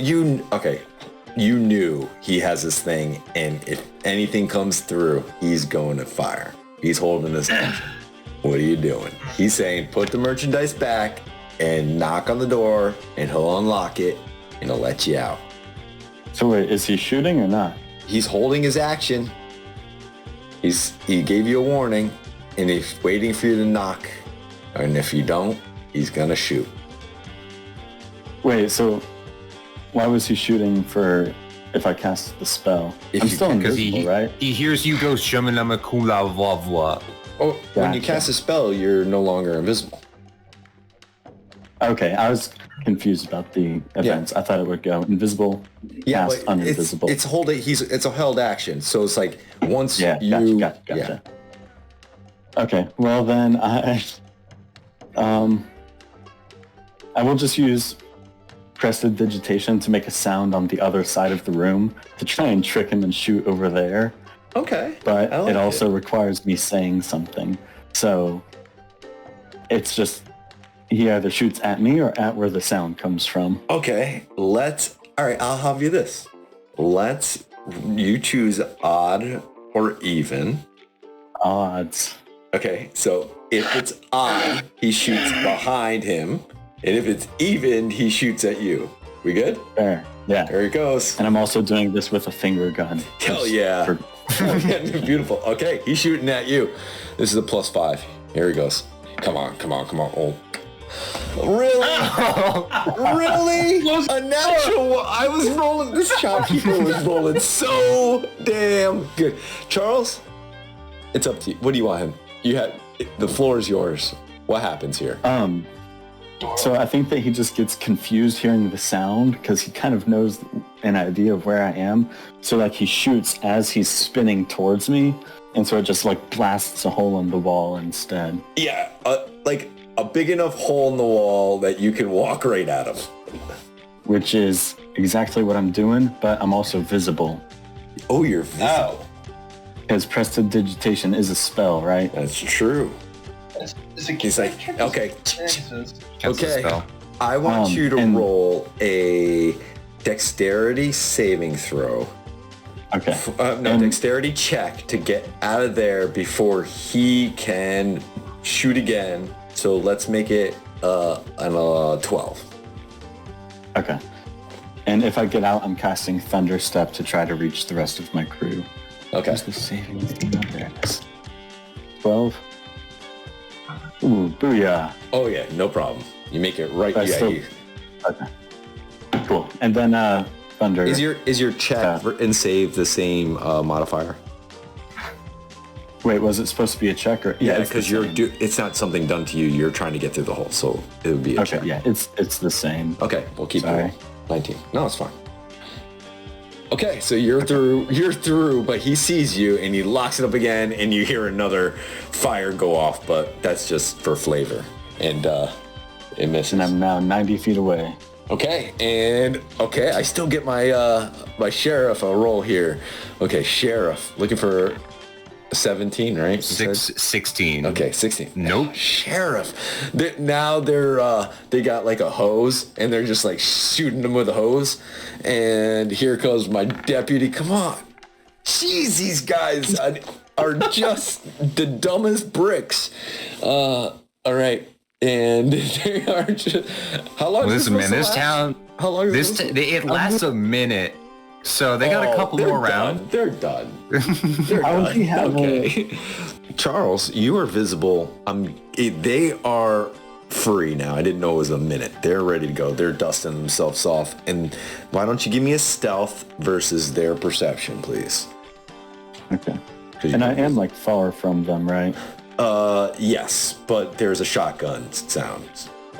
Speaker 2: he has this thing, and if anything comes through, he's going to fire. He's holding his action. What are you doing? He's saying, put the merchandise back and knock on the door, and he'll unlock it, and he'll let you out.
Speaker 5: So wait, is he shooting or not?
Speaker 2: He's holding his action. He gave you a warning, and he's waiting for you to knock. And if you don't, he's gonna shoot.
Speaker 5: Wait, so why was he shooting for if I cast the spell?
Speaker 2: If
Speaker 5: I'm
Speaker 2: you
Speaker 5: still
Speaker 2: can,
Speaker 5: invisible, right?
Speaker 6: He hears you go shamanama kula vavwa.
Speaker 2: Oh, when you
Speaker 5: Gotcha.
Speaker 2: cast a spell, you're no longer invisible.
Speaker 5: Okay, I was confused about the events. I thought it would go invisible,
Speaker 2: Yeah,
Speaker 5: cast
Speaker 2: but
Speaker 5: uninvisible.
Speaker 2: it's a held action. So it's like once
Speaker 5: Yeah,
Speaker 2: you
Speaker 5: gotcha. Okay, well then I will just use prestidigitation to make a sound on the other side of the room to try and trick him and shoot over there.
Speaker 2: Okay.
Speaker 5: But
Speaker 2: I like
Speaker 5: it also requires me saying something. So it's just he either shoots at me or at where the sound comes from.
Speaker 2: Okay. All right, I'll have you this. You choose odd or even.
Speaker 5: Odds.
Speaker 2: Okay, so if it's odd, he shoots behind him. And if it's even, he shoots at you. We good?
Speaker 5: Fair. Yeah.
Speaker 2: There he goes.
Speaker 5: And I'm also doing this with a finger gun.
Speaker 2: Hell
Speaker 5: Just
Speaker 2: yeah.
Speaker 5: for-
Speaker 2: Beautiful. Okay, he's shooting at you. This is a +5. Here he goes. Come on. Oh. Really? Really? A natural. I was rolling. This shopkeeper was rolling so damn good. Charles, it's up to you. What do you want him? The floor is yours. What happens here?
Speaker 5: So I think that he just gets confused hearing the sound because he kind of knows an idea of where I am. So like he shoots as he's spinning towards me, and so it just like blasts a hole in the wall instead.
Speaker 2: Yeah, like a big enough hole in the wall that you can walk right at him.
Speaker 5: Which is exactly what I'm doing, but I'm also visible.
Speaker 2: Oh, you're visible.
Speaker 5: Because prestidigitation is a spell, right?
Speaker 2: That's true. He's like, okay.
Speaker 6: Cancel the
Speaker 2: Okay.
Speaker 6: spell.
Speaker 2: I want you to
Speaker 5: and-
Speaker 2: roll a dexterity saving throw.
Speaker 5: Okay.
Speaker 2: Dexterity check to get out of there before he can shoot again. So let's make it an 12.
Speaker 5: Okay. And if I get out, I'm casting Thunderstep to try to reach the rest of my crew.
Speaker 2: Okay.
Speaker 5: Where's the saving thing? Oh, there it is. 12. Ooh, booyah.
Speaker 2: Oh yeah, no problem. You make it right.
Speaker 5: That's
Speaker 2: Yeah.
Speaker 5: still- Okay. Cool. And then Thunder.
Speaker 2: Is your check and save the same modifier?
Speaker 5: Wait, was it supposed to be a check or?
Speaker 2: Yeah,
Speaker 5: it's the
Speaker 2: because
Speaker 5: same.
Speaker 2: it's not something done to you. You're trying to get through the hole, so it would be a
Speaker 5: Okay,
Speaker 2: check.
Speaker 5: yeah, it's the same.
Speaker 2: Okay, we'll keep
Speaker 5: Sorry.
Speaker 2: it. 19. No, it's fine. Okay, so you're through, but he sees you and he locks it up again, and you hear another fire go off, but that's just for flavor, and it misses.
Speaker 5: And I'm now 90 feet away.
Speaker 2: Okay, I still get my my sheriff a roll here. Okay, sheriff, looking for 17, right? You said?
Speaker 6: 16.
Speaker 2: Okay, 16.
Speaker 6: Nope.
Speaker 2: Sheriff. They got like a hose, and they're just like shooting them with a hose. And here comes my deputy. Come on. Jeez, these guys are just the dumbest bricks. All right. And they are just... How long is
Speaker 6: Listen,
Speaker 2: this
Speaker 6: man,
Speaker 2: supposed
Speaker 6: this
Speaker 2: to last?
Speaker 6: town,
Speaker 2: How long is this?
Speaker 6: it lasts a minute. So they got a couple
Speaker 2: they're
Speaker 6: more
Speaker 2: done.
Speaker 6: rounds.
Speaker 2: They're done. They're
Speaker 5: How would
Speaker 2: done.
Speaker 5: he have
Speaker 2: Okay. Charles, you are visible. They are free now. I didn't know it was a minute. They're ready to go. They're dusting themselves off. And why don't you give me a stealth versus their perception, please?
Speaker 5: Okay. And I am like far from them, right?
Speaker 2: Yes, but there's a shotgun sound.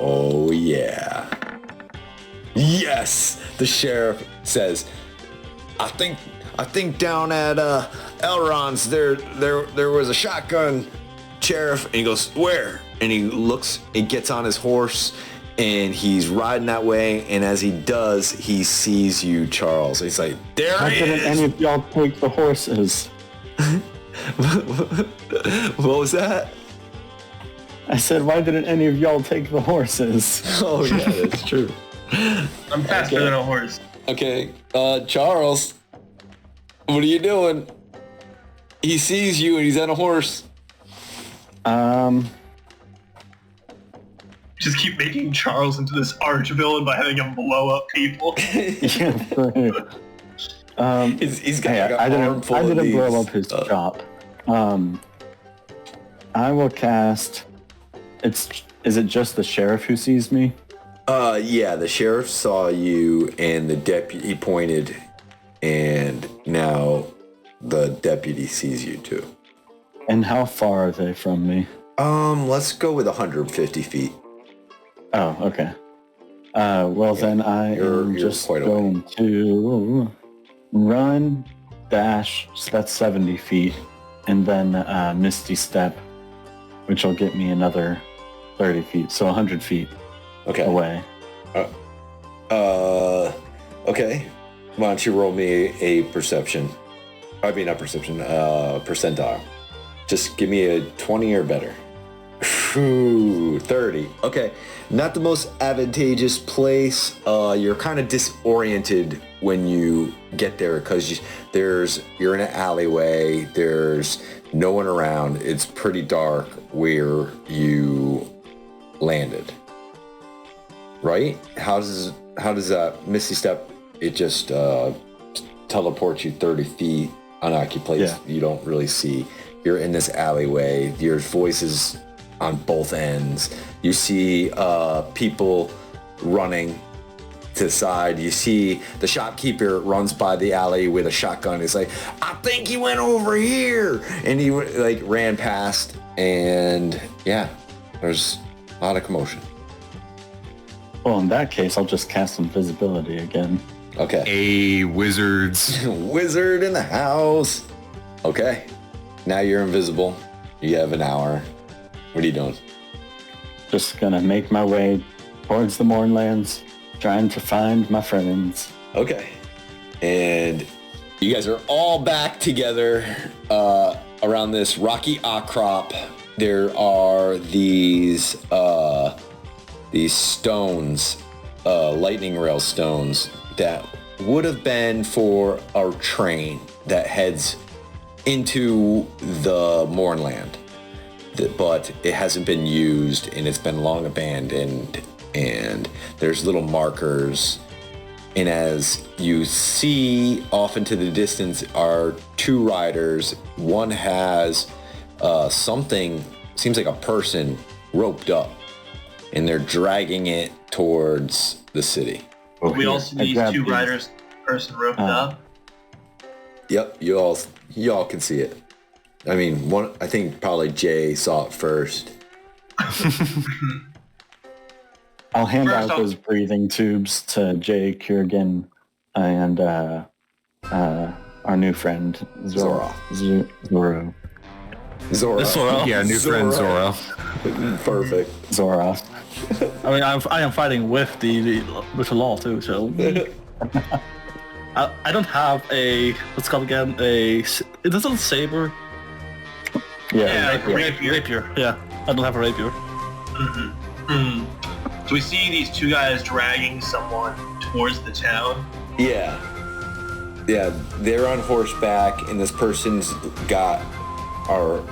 Speaker 2: Oh, yeah. Yes, the sheriff says, I think down at Elrond's there was a shotgun, Sheriff. And he goes, where? And he looks and gets on his horse, and he's riding that way. And as he does, he sees you, Charles. He's like, there
Speaker 5: Why
Speaker 2: he
Speaker 5: didn't
Speaker 2: is.
Speaker 5: any of y'all take the horses?
Speaker 2: What was that?
Speaker 5: I said, why didn't any of y'all take the horses?
Speaker 2: Oh yeah, that's true.
Speaker 3: I'm faster than a horse.
Speaker 2: Okay, Charles, what are you doing? He sees you and he's on a horse.
Speaker 3: Just keep making Charles into this arch villain by having him blow up people.
Speaker 5: Yeah, for real.
Speaker 2: He's got
Speaker 5: Hey,
Speaker 2: like a
Speaker 5: I
Speaker 2: armful of
Speaker 5: didn't blow
Speaker 2: these.
Speaker 5: up his shop. I will cast. Is it just the sheriff who sees me?
Speaker 2: Yeah, the sheriff saw you and the deputy pointed, and now the deputy sees you too.
Speaker 5: And how far are they from me?
Speaker 2: Let's go with 150 feet.
Speaker 5: Oh, okay. Well then I am
Speaker 2: you're
Speaker 5: just
Speaker 2: quite away.
Speaker 5: going to run, dash, so that's 70 feet, and then Misty Step, which will get me another 30 feet, so 100 feet
Speaker 2: Okay.
Speaker 5: away.
Speaker 2: Okay. Why don't you roll me a perception? I mean, not perception, percentile. Just give me a 20 or better. Ooh, 30. Okay. Not the most advantageous place. You're kind of disoriented when you get there because you're in an alleyway. There's no one around. It's pretty dark where you landed. Right? How does that Misty Step? It just teleports you 30 feet unoccupied place.
Speaker 5: Yeah.
Speaker 2: You don't really see. You're in this alleyway. Your voices on both ends. You see people running to the side. You see the shopkeeper runs by the alley with a shotgun. He's like, I think he went over here, and he like ran past. And yeah, there's a lot of commotion.
Speaker 5: Well, in that case, I'll just cast invisibility again.
Speaker 2: Okay.
Speaker 6: A wizards.
Speaker 2: Wizard in the house. Okay. Now you're invisible. You have an hour. What are you doing?
Speaker 5: Just gonna make my way towards the Mournlands, trying to find my friends.
Speaker 2: Okay. And you guys are all back together around this rocky outcrop. There are these stones, lightning rail stones that would have been for a train that heads into the Mournland, but it hasn't been used and it's been long abandoned, and there's little markers. And as you see off into the distance are two riders. One has something, seems like a person, roped up, and they're dragging it towards the city.
Speaker 3: We also need two riders, person roped up.
Speaker 2: Yep, you all can see it. I mean, I think probably Jay saw it first.
Speaker 5: I'll hand
Speaker 3: First
Speaker 5: out
Speaker 3: off-
Speaker 5: those breathing tubes to Jay, Kurgan, and our new friend, Zoro.
Speaker 2: Zora.
Speaker 6: Yeah, new friend Zora.
Speaker 2: Perfect.
Speaker 5: Zora.
Speaker 7: I mean, I am fighting with the law too, so I don't have a what's it called again? It doesn't saber.
Speaker 3: Yeah, like a
Speaker 7: Rapier. Yeah, I don't have a rapier.
Speaker 3: So we see these two guys dragging someone towards the town.
Speaker 2: Yeah, they're on horseback, and this person's are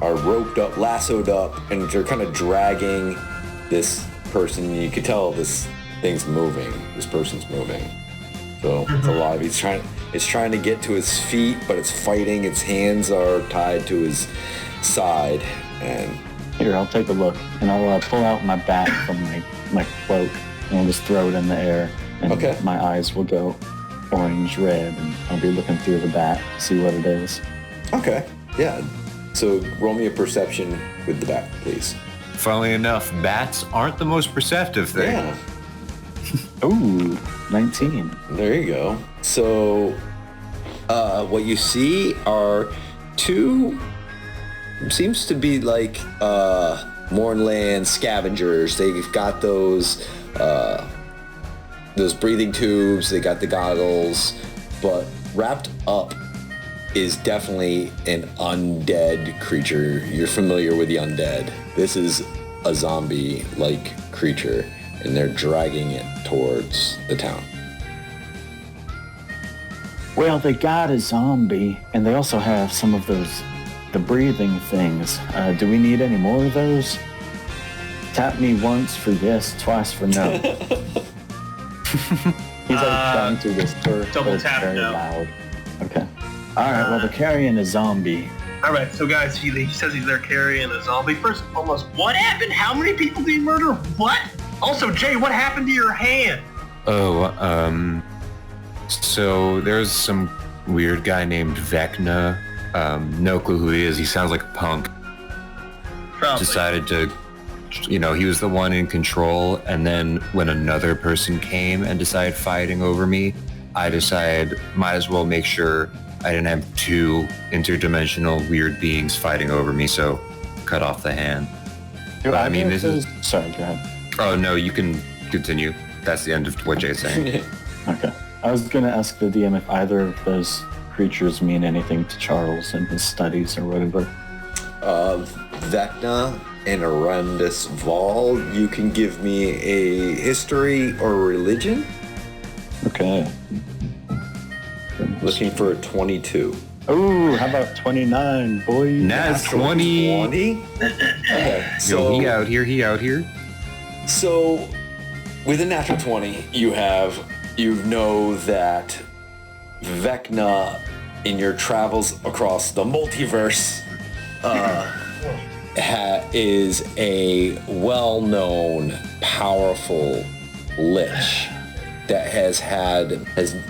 Speaker 2: roped up, lassoed up, and they're kind of dragging this person. You can tell this thing's moving. This person's moving. So it's a lot of it's trying to get to his feet, but it's fighting. Its hands are tied to his side, and
Speaker 5: Here, I'll take a look, and I'll pull out my bat from my cloak, and I'll just throw it in the air, and
Speaker 2: Okay.
Speaker 5: my eyes will go orange, red, and I'll be looking through the bat to see what it is.
Speaker 2: okay, yeah. So roll me a perception with the bat, please.
Speaker 6: Funnily enough, bats aren't the most perceptive thing.
Speaker 2: Yeah.
Speaker 5: Ooh, 19.
Speaker 2: There you go. So What you see are two, seems to be like Mournland scavengers. They've got those breathing tubes, they got the goggles, but wrapped up is definitely an undead creature. You're familiar with the undead. This is a zombie-like creature, and they're dragging it towards the town.
Speaker 5: Well, they got a zombie, and they also have some of the breathing things. Do we need any more of those? Tap me once for yes, twice for no. He's like trying to whisper,
Speaker 3: double
Speaker 5: but it's
Speaker 3: tap
Speaker 5: very
Speaker 3: no.
Speaker 5: loud. Okay. All right. Well, they're carrying a zombie.
Speaker 3: All right, so guys, he says he's there carrying a zombie. First and foremost, what happened? How many people did he murder? What? Also, Jay, what happened to your hand?
Speaker 6: So there's some weird guy named Vecna. No clue who he is. He sounds like a punk.
Speaker 3: Probably.
Speaker 6: Decided to, he was the one in control. And then when another person came and decided fighting over me, I decided might as well make sure I didn't have two interdimensional weird beings fighting over me. So cut off the hand. I mean, this is...
Speaker 5: Sorry, go ahead.
Speaker 6: Oh, no, you can continue. That's the end of what Jay's saying.
Speaker 5: Okay. I was going to ask the DM if either of those creatures mean anything to Charles in his studies or whatever.
Speaker 2: Vecna and Arundus Vol, you can give me a history or religion.
Speaker 5: Okay.
Speaker 2: Looking for a 22.
Speaker 5: Ooh, how about 29, boy?
Speaker 6: That's 20.
Speaker 2: 20? Okay,
Speaker 6: Yo, he out here.
Speaker 2: So, with a natural 20, you know that Vecna, in your travels across the multiverse, is a well-known, powerful lich that has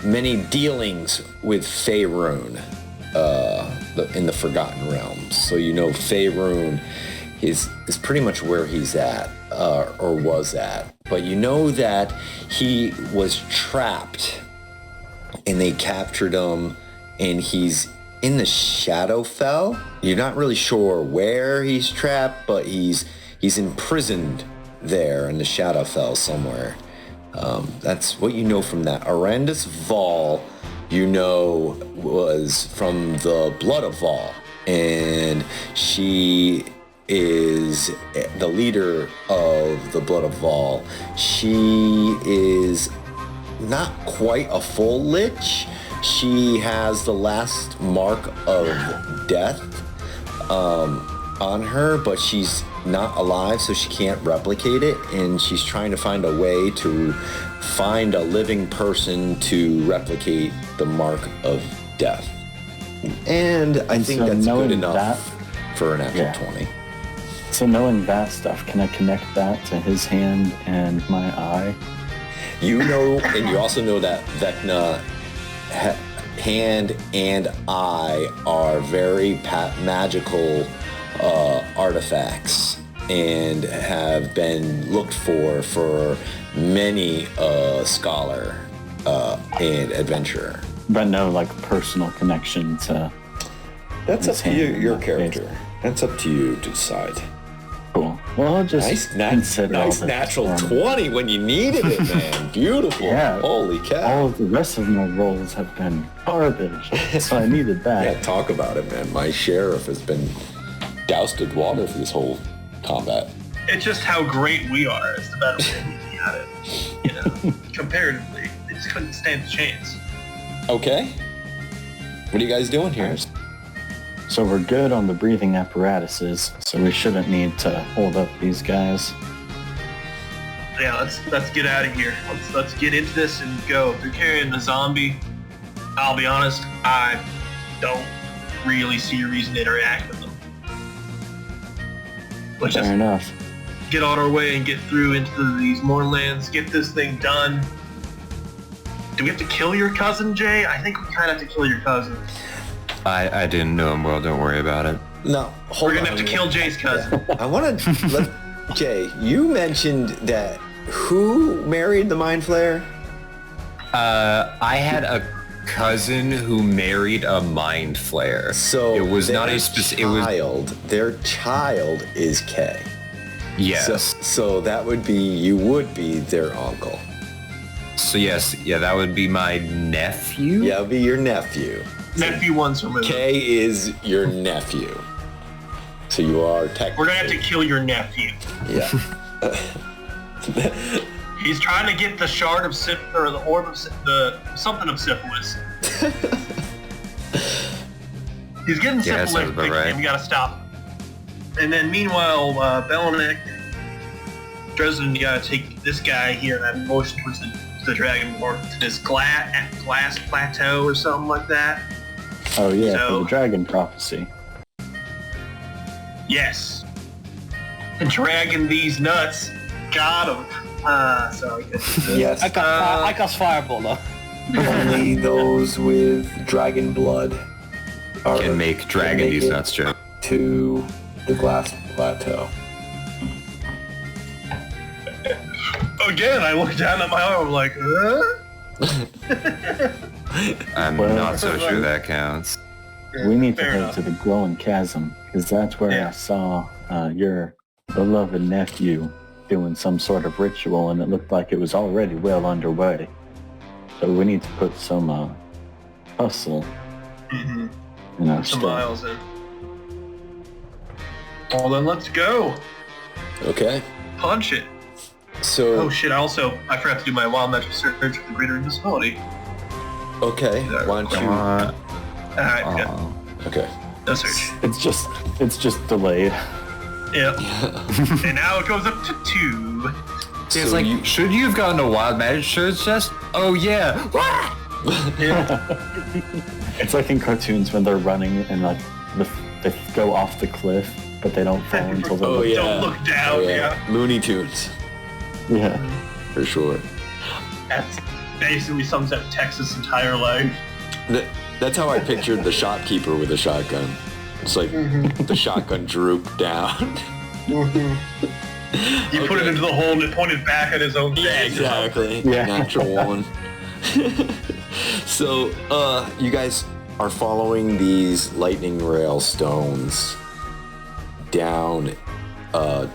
Speaker 2: many dealings with Faerun in the Forgotten Realms. So you know Faerun is pretty much where he's at, or was at. But you know that he was trapped and they captured him, and he's in the Shadowfell. You're not really sure where he's trapped, but he's imprisoned there in the Shadowfell somewhere. That's what you know from that. Arundus Vol, was from the Blood of Vol, and she is the leader of the Blood of Vol. She is not quite a full lich. She has the last mark of death on her, but she's not alive, so she can't replicate it, and she's trying to find a way to find a living person to replicate the mark of death. And I think
Speaker 5: so
Speaker 2: that's good enough
Speaker 5: that,
Speaker 2: for an natural 20.
Speaker 5: So knowing that stuff, can I connect that to his hand and my eye?
Speaker 2: You know, and you also know that Vecna hand and eye are very magical artifacts and have been looked for many scholar and adventurer.
Speaker 5: But no, like, personal connection to...
Speaker 2: That's up to you, your
Speaker 5: face.
Speaker 2: character. That's up to you to decide.
Speaker 5: Cool. Well, I'll just consider
Speaker 2: nice
Speaker 5: all
Speaker 2: natural
Speaker 5: this.
Speaker 2: 20 when you needed it, man. Beautiful.
Speaker 5: Yeah.
Speaker 2: Holy cow.
Speaker 5: All of the rest of my rolls have been garbage, so I needed that.
Speaker 2: Yeah, talk about it, man. My sheriff has been doused with water for this whole combat.
Speaker 3: It's just how great we are as the better way at it. Comparatively, they just couldn't stand a chance.
Speaker 2: Okay. What are you guys doing here?
Speaker 5: So we're good on the breathing apparatuses, so we shouldn't need to hold up these guys.
Speaker 3: Yeah, let's get out of here. Let's get into this and go. If you're carrying a zombie, I'll be honest, I don't really see a reason to interact with them. Let's
Speaker 5: Fair
Speaker 3: just
Speaker 5: enough.
Speaker 3: get on our way and get through into these Mournlands, get this thing done. Do we have to kill your cousin, Jay? I think we kind of have to kill your cousin.
Speaker 6: I didn't know him well. Don't worry about it.
Speaker 2: No, hold
Speaker 3: We're
Speaker 2: on.
Speaker 3: gonna have to kill Jay's cousin.
Speaker 2: I want to let Jay. You mentioned that who married the Mind Flayer?
Speaker 6: I had a cousin who married a mind flayer.
Speaker 2: So
Speaker 6: it was not a specific.
Speaker 2: Their child is K.
Speaker 6: Yes.
Speaker 2: So that would be, you would be their uncle.
Speaker 6: So yes, yeah, that would be my nephew.
Speaker 2: Yeah, it would be your nephew.
Speaker 3: Nephew one's removed.
Speaker 2: K is your nephew. So you are technically.
Speaker 3: We're gonna have to kill your nephew.
Speaker 2: Yeah.
Speaker 3: He's trying to get the shard of syphilis, or the orb of something of syphilis. He's getting syphilis.
Speaker 6: sounds about right.
Speaker 3: We gotta stop him. And then meanwhile, Belinek, Dresden, you gotta take this guy here and motion towards the Dragonborn to this glass plateau or something like that.
Speaker 5: Oh yeah,
Speaker 3: So-
Speaker 5: for the dragon prophecy.
Speaker 3: Yes. And dragging these nuts. Got him. Sorry.
Speaker 2: Yes.
Speaker 7: I cast Fireball though.
Speaker 8: Only those with dragon blood are
Speaker 6: Can make dragon
Speaker 8: make
Speaker 6: these
Speaker 8: it
Speaker 6: nuts, Joe.
Speaker 8: to the glass plateau.
Speaker 3: Again, I look down at my arm like, huh?
Speaker 6: I'm
Speaker 5: Well,
Speaker 6: not so sure that counts.
Speaker 5: We need to
Speaker 3: Fair
Speaker 5: head
Speaker 3: enough.
Speaker 5: to the glowing chasm, because that's where
Speaker 3: Yeah.
Speaker 5: I saw your beloved nephew doing some sort of ritual, and it looked like it was already well underway. So we need to put some hustle
Speaker 3: Mm-hmm.
Speaker 5: in our
Speaker 3: Some
Speaker 5: step.
Speaker 3: miles in. Well, then let's go.
Speaker 2: Okay.
Speaker 3: Punch it.
Speaker 2: So,
Speaker 3: Oh shit, I forgot to do my wild magic search for the greater invisibility.
Speaker 2: okay. Why don't you?
Speaker 3: Alright, yeah.
Speaker 2: Okay.
Speaker 3: No search.
Speaker 5: It's just delayed.
Speaker 3: Yep. And now it goes up to 2.
Speaker 6: See, it's
Speaker 2: So
Speaker 6: like,
Speaker 2: you-
Speaker 6: should you have gotten a wild magic search test? Oh yeah.
Speaker 5: It's like in cartoons when they're running and like they go off the cliff, but they don't fall until they're
Speaker 2: Oh yeah.
Speaker 3: Don't look down, yeah.
Speaker 2: Looney Tunes,
Speaker 5: yeah.
Speaker 2: for sure.
Speaker 3: That's basically sums up Texas' entire life.
Speaker 2: That's how I pictured the shopkeeper with a shotgun. It's like the shotgun drooped down.
Speaker 3: He put it into the hole and it pointed back at his own face.
Speaker 2: Exactly.
Speaker 5: Yeah.
Speaker 2: Natural one. So, you guys are following these lightning rail stones down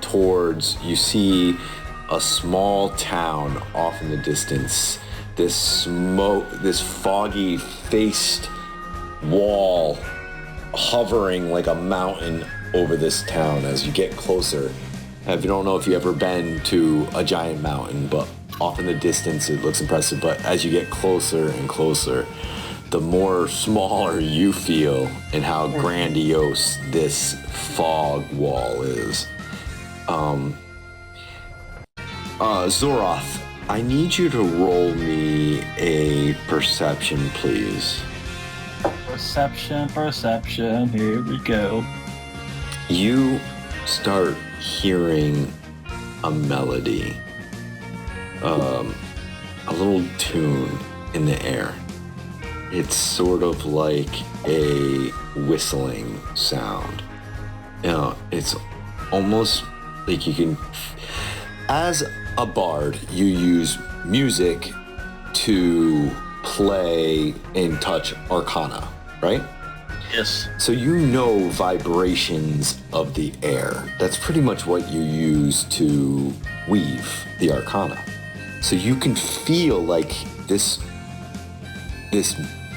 Speaker 2: towards, you see a small town off in the distance. This foggy faced wall hovering like a mountain over this town as you get closer. If you don't know if you've ever been to a giant mountain, but off in the distance it looks impressive, but as you get closer and closer, the more smaller you feel and how grandiose this fog wall is. Zoroth, I need you to roll me a perception, please.
Speaker 7: Perception, here we go.
Speaker 2: You start hearing a melody, a little tune in the air. It's sort of like a whistling sound. It's almost like you can, as a bard, you use music to play and touch arcana, right?
Speaker 7: Yes.
Speaker 2: So you know vibrations of the air. That's pretty much what you use to weave the arcana. So you can feel like this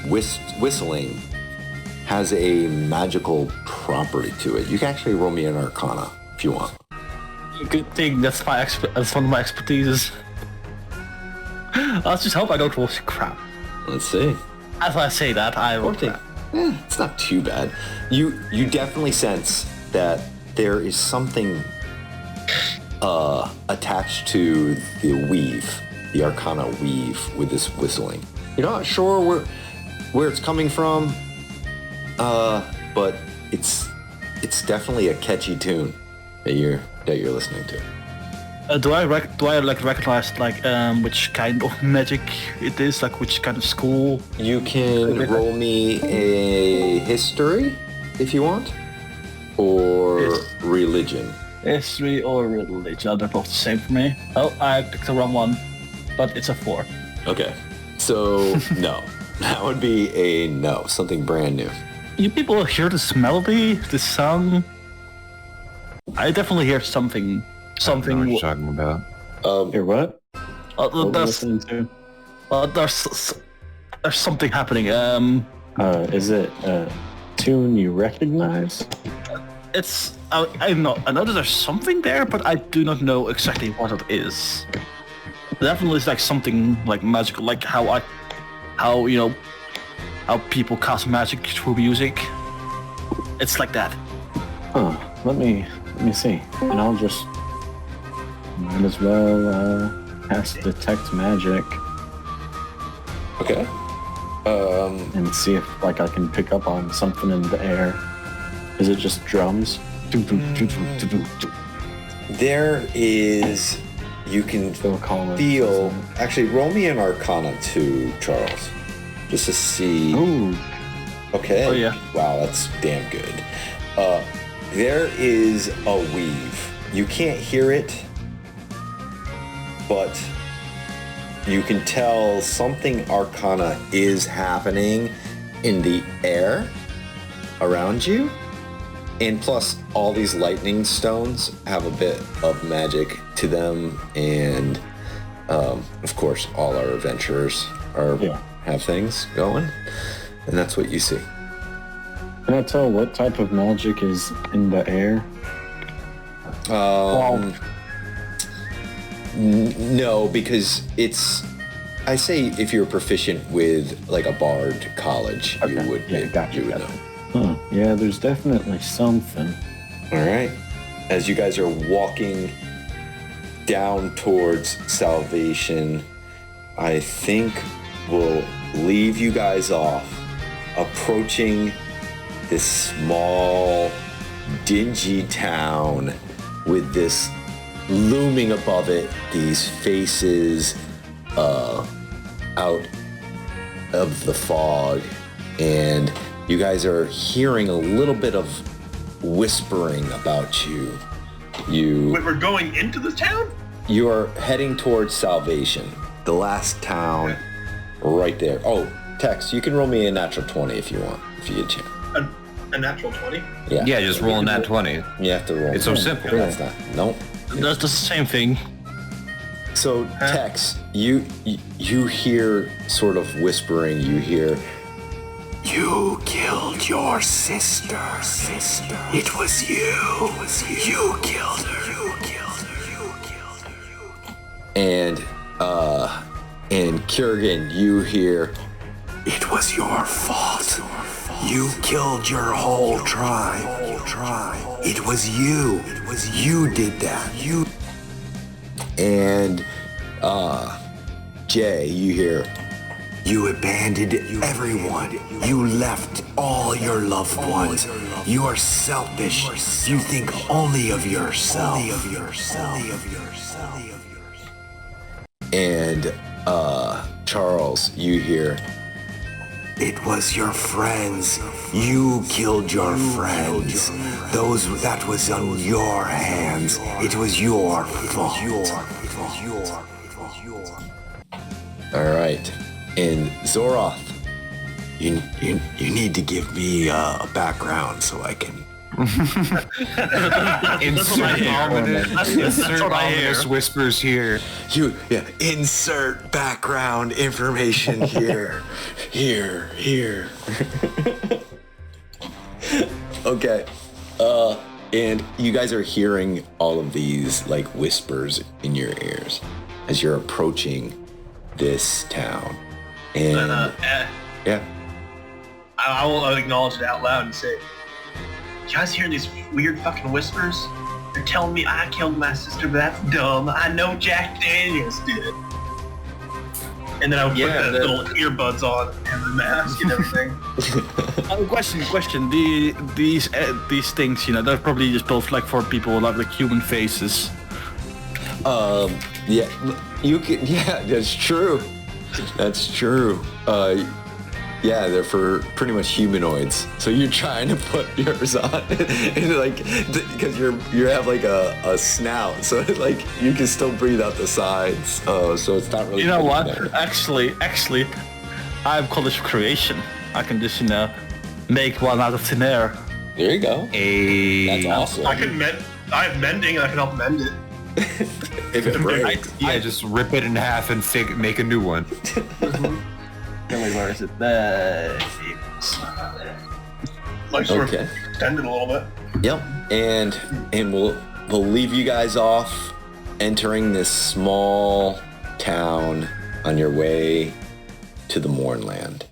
Speaker 2: whistling has a magical property to it. You can actually roll me an arcana if you want.
Speaker 7: Good thing that's one of my expertises. Let's just hope I don't roll crap.
Speaker 2: Let's see.
Speaker 7: As I say that, I roll
Speaker 2: 14.
Speaker 7: crap.
Speaker 2: It's not too bad. You definitely sense that there is something attached to the weave, the arcana weave with this whistling. You're not sure where it's coming from, but it's definitely a catchy tune that you're listening to.
Speaker 7: Do I recognize which kind of magic it is, like which kind of school?
Speaker 2: You can roll me a history if you want, or religion.
Speaker 7: History or religion? They're both the same for me. Oh, I picked the wrong one, but it's a 4.
Speaker 2: Okay, so no, That would be a no, something brand new.
Speaker 7: You people hear this melody, this song? I definitely hear something.
Speaker 6: I don't know what you're talking about.
Speaker 5: Hear what? What are we
Speaker 7: There's
Speaker 5: listening to?
Speaker 7: there's something happening.
Speaker 5: Is it a tune you recognize?
Speaker 7: It's I know that there's something there, but I do not know exactly what it is. Definitely, it's like something like magical, like how people cast magic through music. It's like that.
Speaker 5: Huh. Let me see. And I'll just might as well cast detect magic
Speaker 2: Okay.
Speaker 5: and see if like I can pick up on something in the air. Is it just drums?
Speaker 2: There is. You can
Speaker 5: Phil Collins.
Speaker 2: feel. Actually, roll me an Arcana too, Charles, just to see.
Speaker 5: Ooh.
Speaker 2: Okay.
Speaker 7: Oh, yeah.
Speaker 2: Wow, that's damn good. There is a weave. You can't hear it, but you can tell something Arcana is happening in the air around you. And plus, all these lightning stones have a bit of magic to them, and of course, all our adventurers have things going, and that's what you see.
Speaker 5: Can I tell what type of magic is in the air?
Speaker 2: No, because it's. I say if you're proficient with like a bard college, you would.
Speaker 5: Gotcha.
Speaker 2: You would know.
Speaker 5: Huh. Yeah, there's definitely something.
Speaker 2: All right. As you guys are walking down towards Salvation, I think we'll leave you guys off approaching this small, dingy town with this looming above it, these faces out of the fog, and you guys are hearing a little bit of whispering about you.
Speaker 3: Wait, we're going into this town?
Speaker 2: You are heading towards Salvation, the last town right there. Oh, Tex, you can roll me a natural 20 if you want, if you get a chance.
Speaker 3: A natural 20?
Speaker 6: Yeah, just rolling that 20.
Speaker 2: You have to roll.
Speaker 6: It's so simple.
Speaker 2: That's not. Nope.
Speaker 7: That's the same thing.
Speaker 2: So, Tex, you hear sort of whispering. You hear, "You killed your sister. It was you. You killed her. You killed her. You killed her. And Kurgan, you hear, "It was your fault. You killed your whole tribe. It was you. You did that. You." And Jay, you hear, "You abandoned everyone. You left all your loved ones. You are selfish. You think only of yourself. And Charles, you hear, "It was your friends. You killed your friends. That was on your hands. It was your fault." All right. And Zoroth, you need to give me a background so I can.
Speaker 6: Insert ominous whispers here.
Speaker 2: Insert background information here. Here. Okay. And you guys are hearing all of these like whispers in your ears as you're approaching this town. And yeah.
Speaker 3: I will acknowledge it out loud and say, "You guys hear these weird fucking whispers? They're telling me I killed my sister, but that's dumb. I know Jack Daniels did." And then I would put the little earbuds on and the mask and everything.
Speaker 7: Question. These things, they're probably just built like for people like human faces.
Speaker 2: Yeah, you can. Yeah, that's true. Yeah, they're for pretty much humanoids. So you're trying to put yours on, and like, because you have like a snout, so like you can still breathe out the sides. So it's not really.
Speaker 7: You know what?
Speaker 2: there.
Speaker 7: Actually, I have college creation. I can just, make one out of thin air.
Speaker 2: There you go. That's awesome.
Speaker 3: I have mending. I can help mend it.
Speaker 2: If it breaks.
Speaker 6: Just rip it in half and make a new one.
Speaker 7: Where is it? There.
Speaker 3: Like sort
Speaker 2: Okay.
Speaker 3: of extend it a little bit.
Speaker 2: Yep. And we'll leave you guys off entering this small town on your way to the Mournland.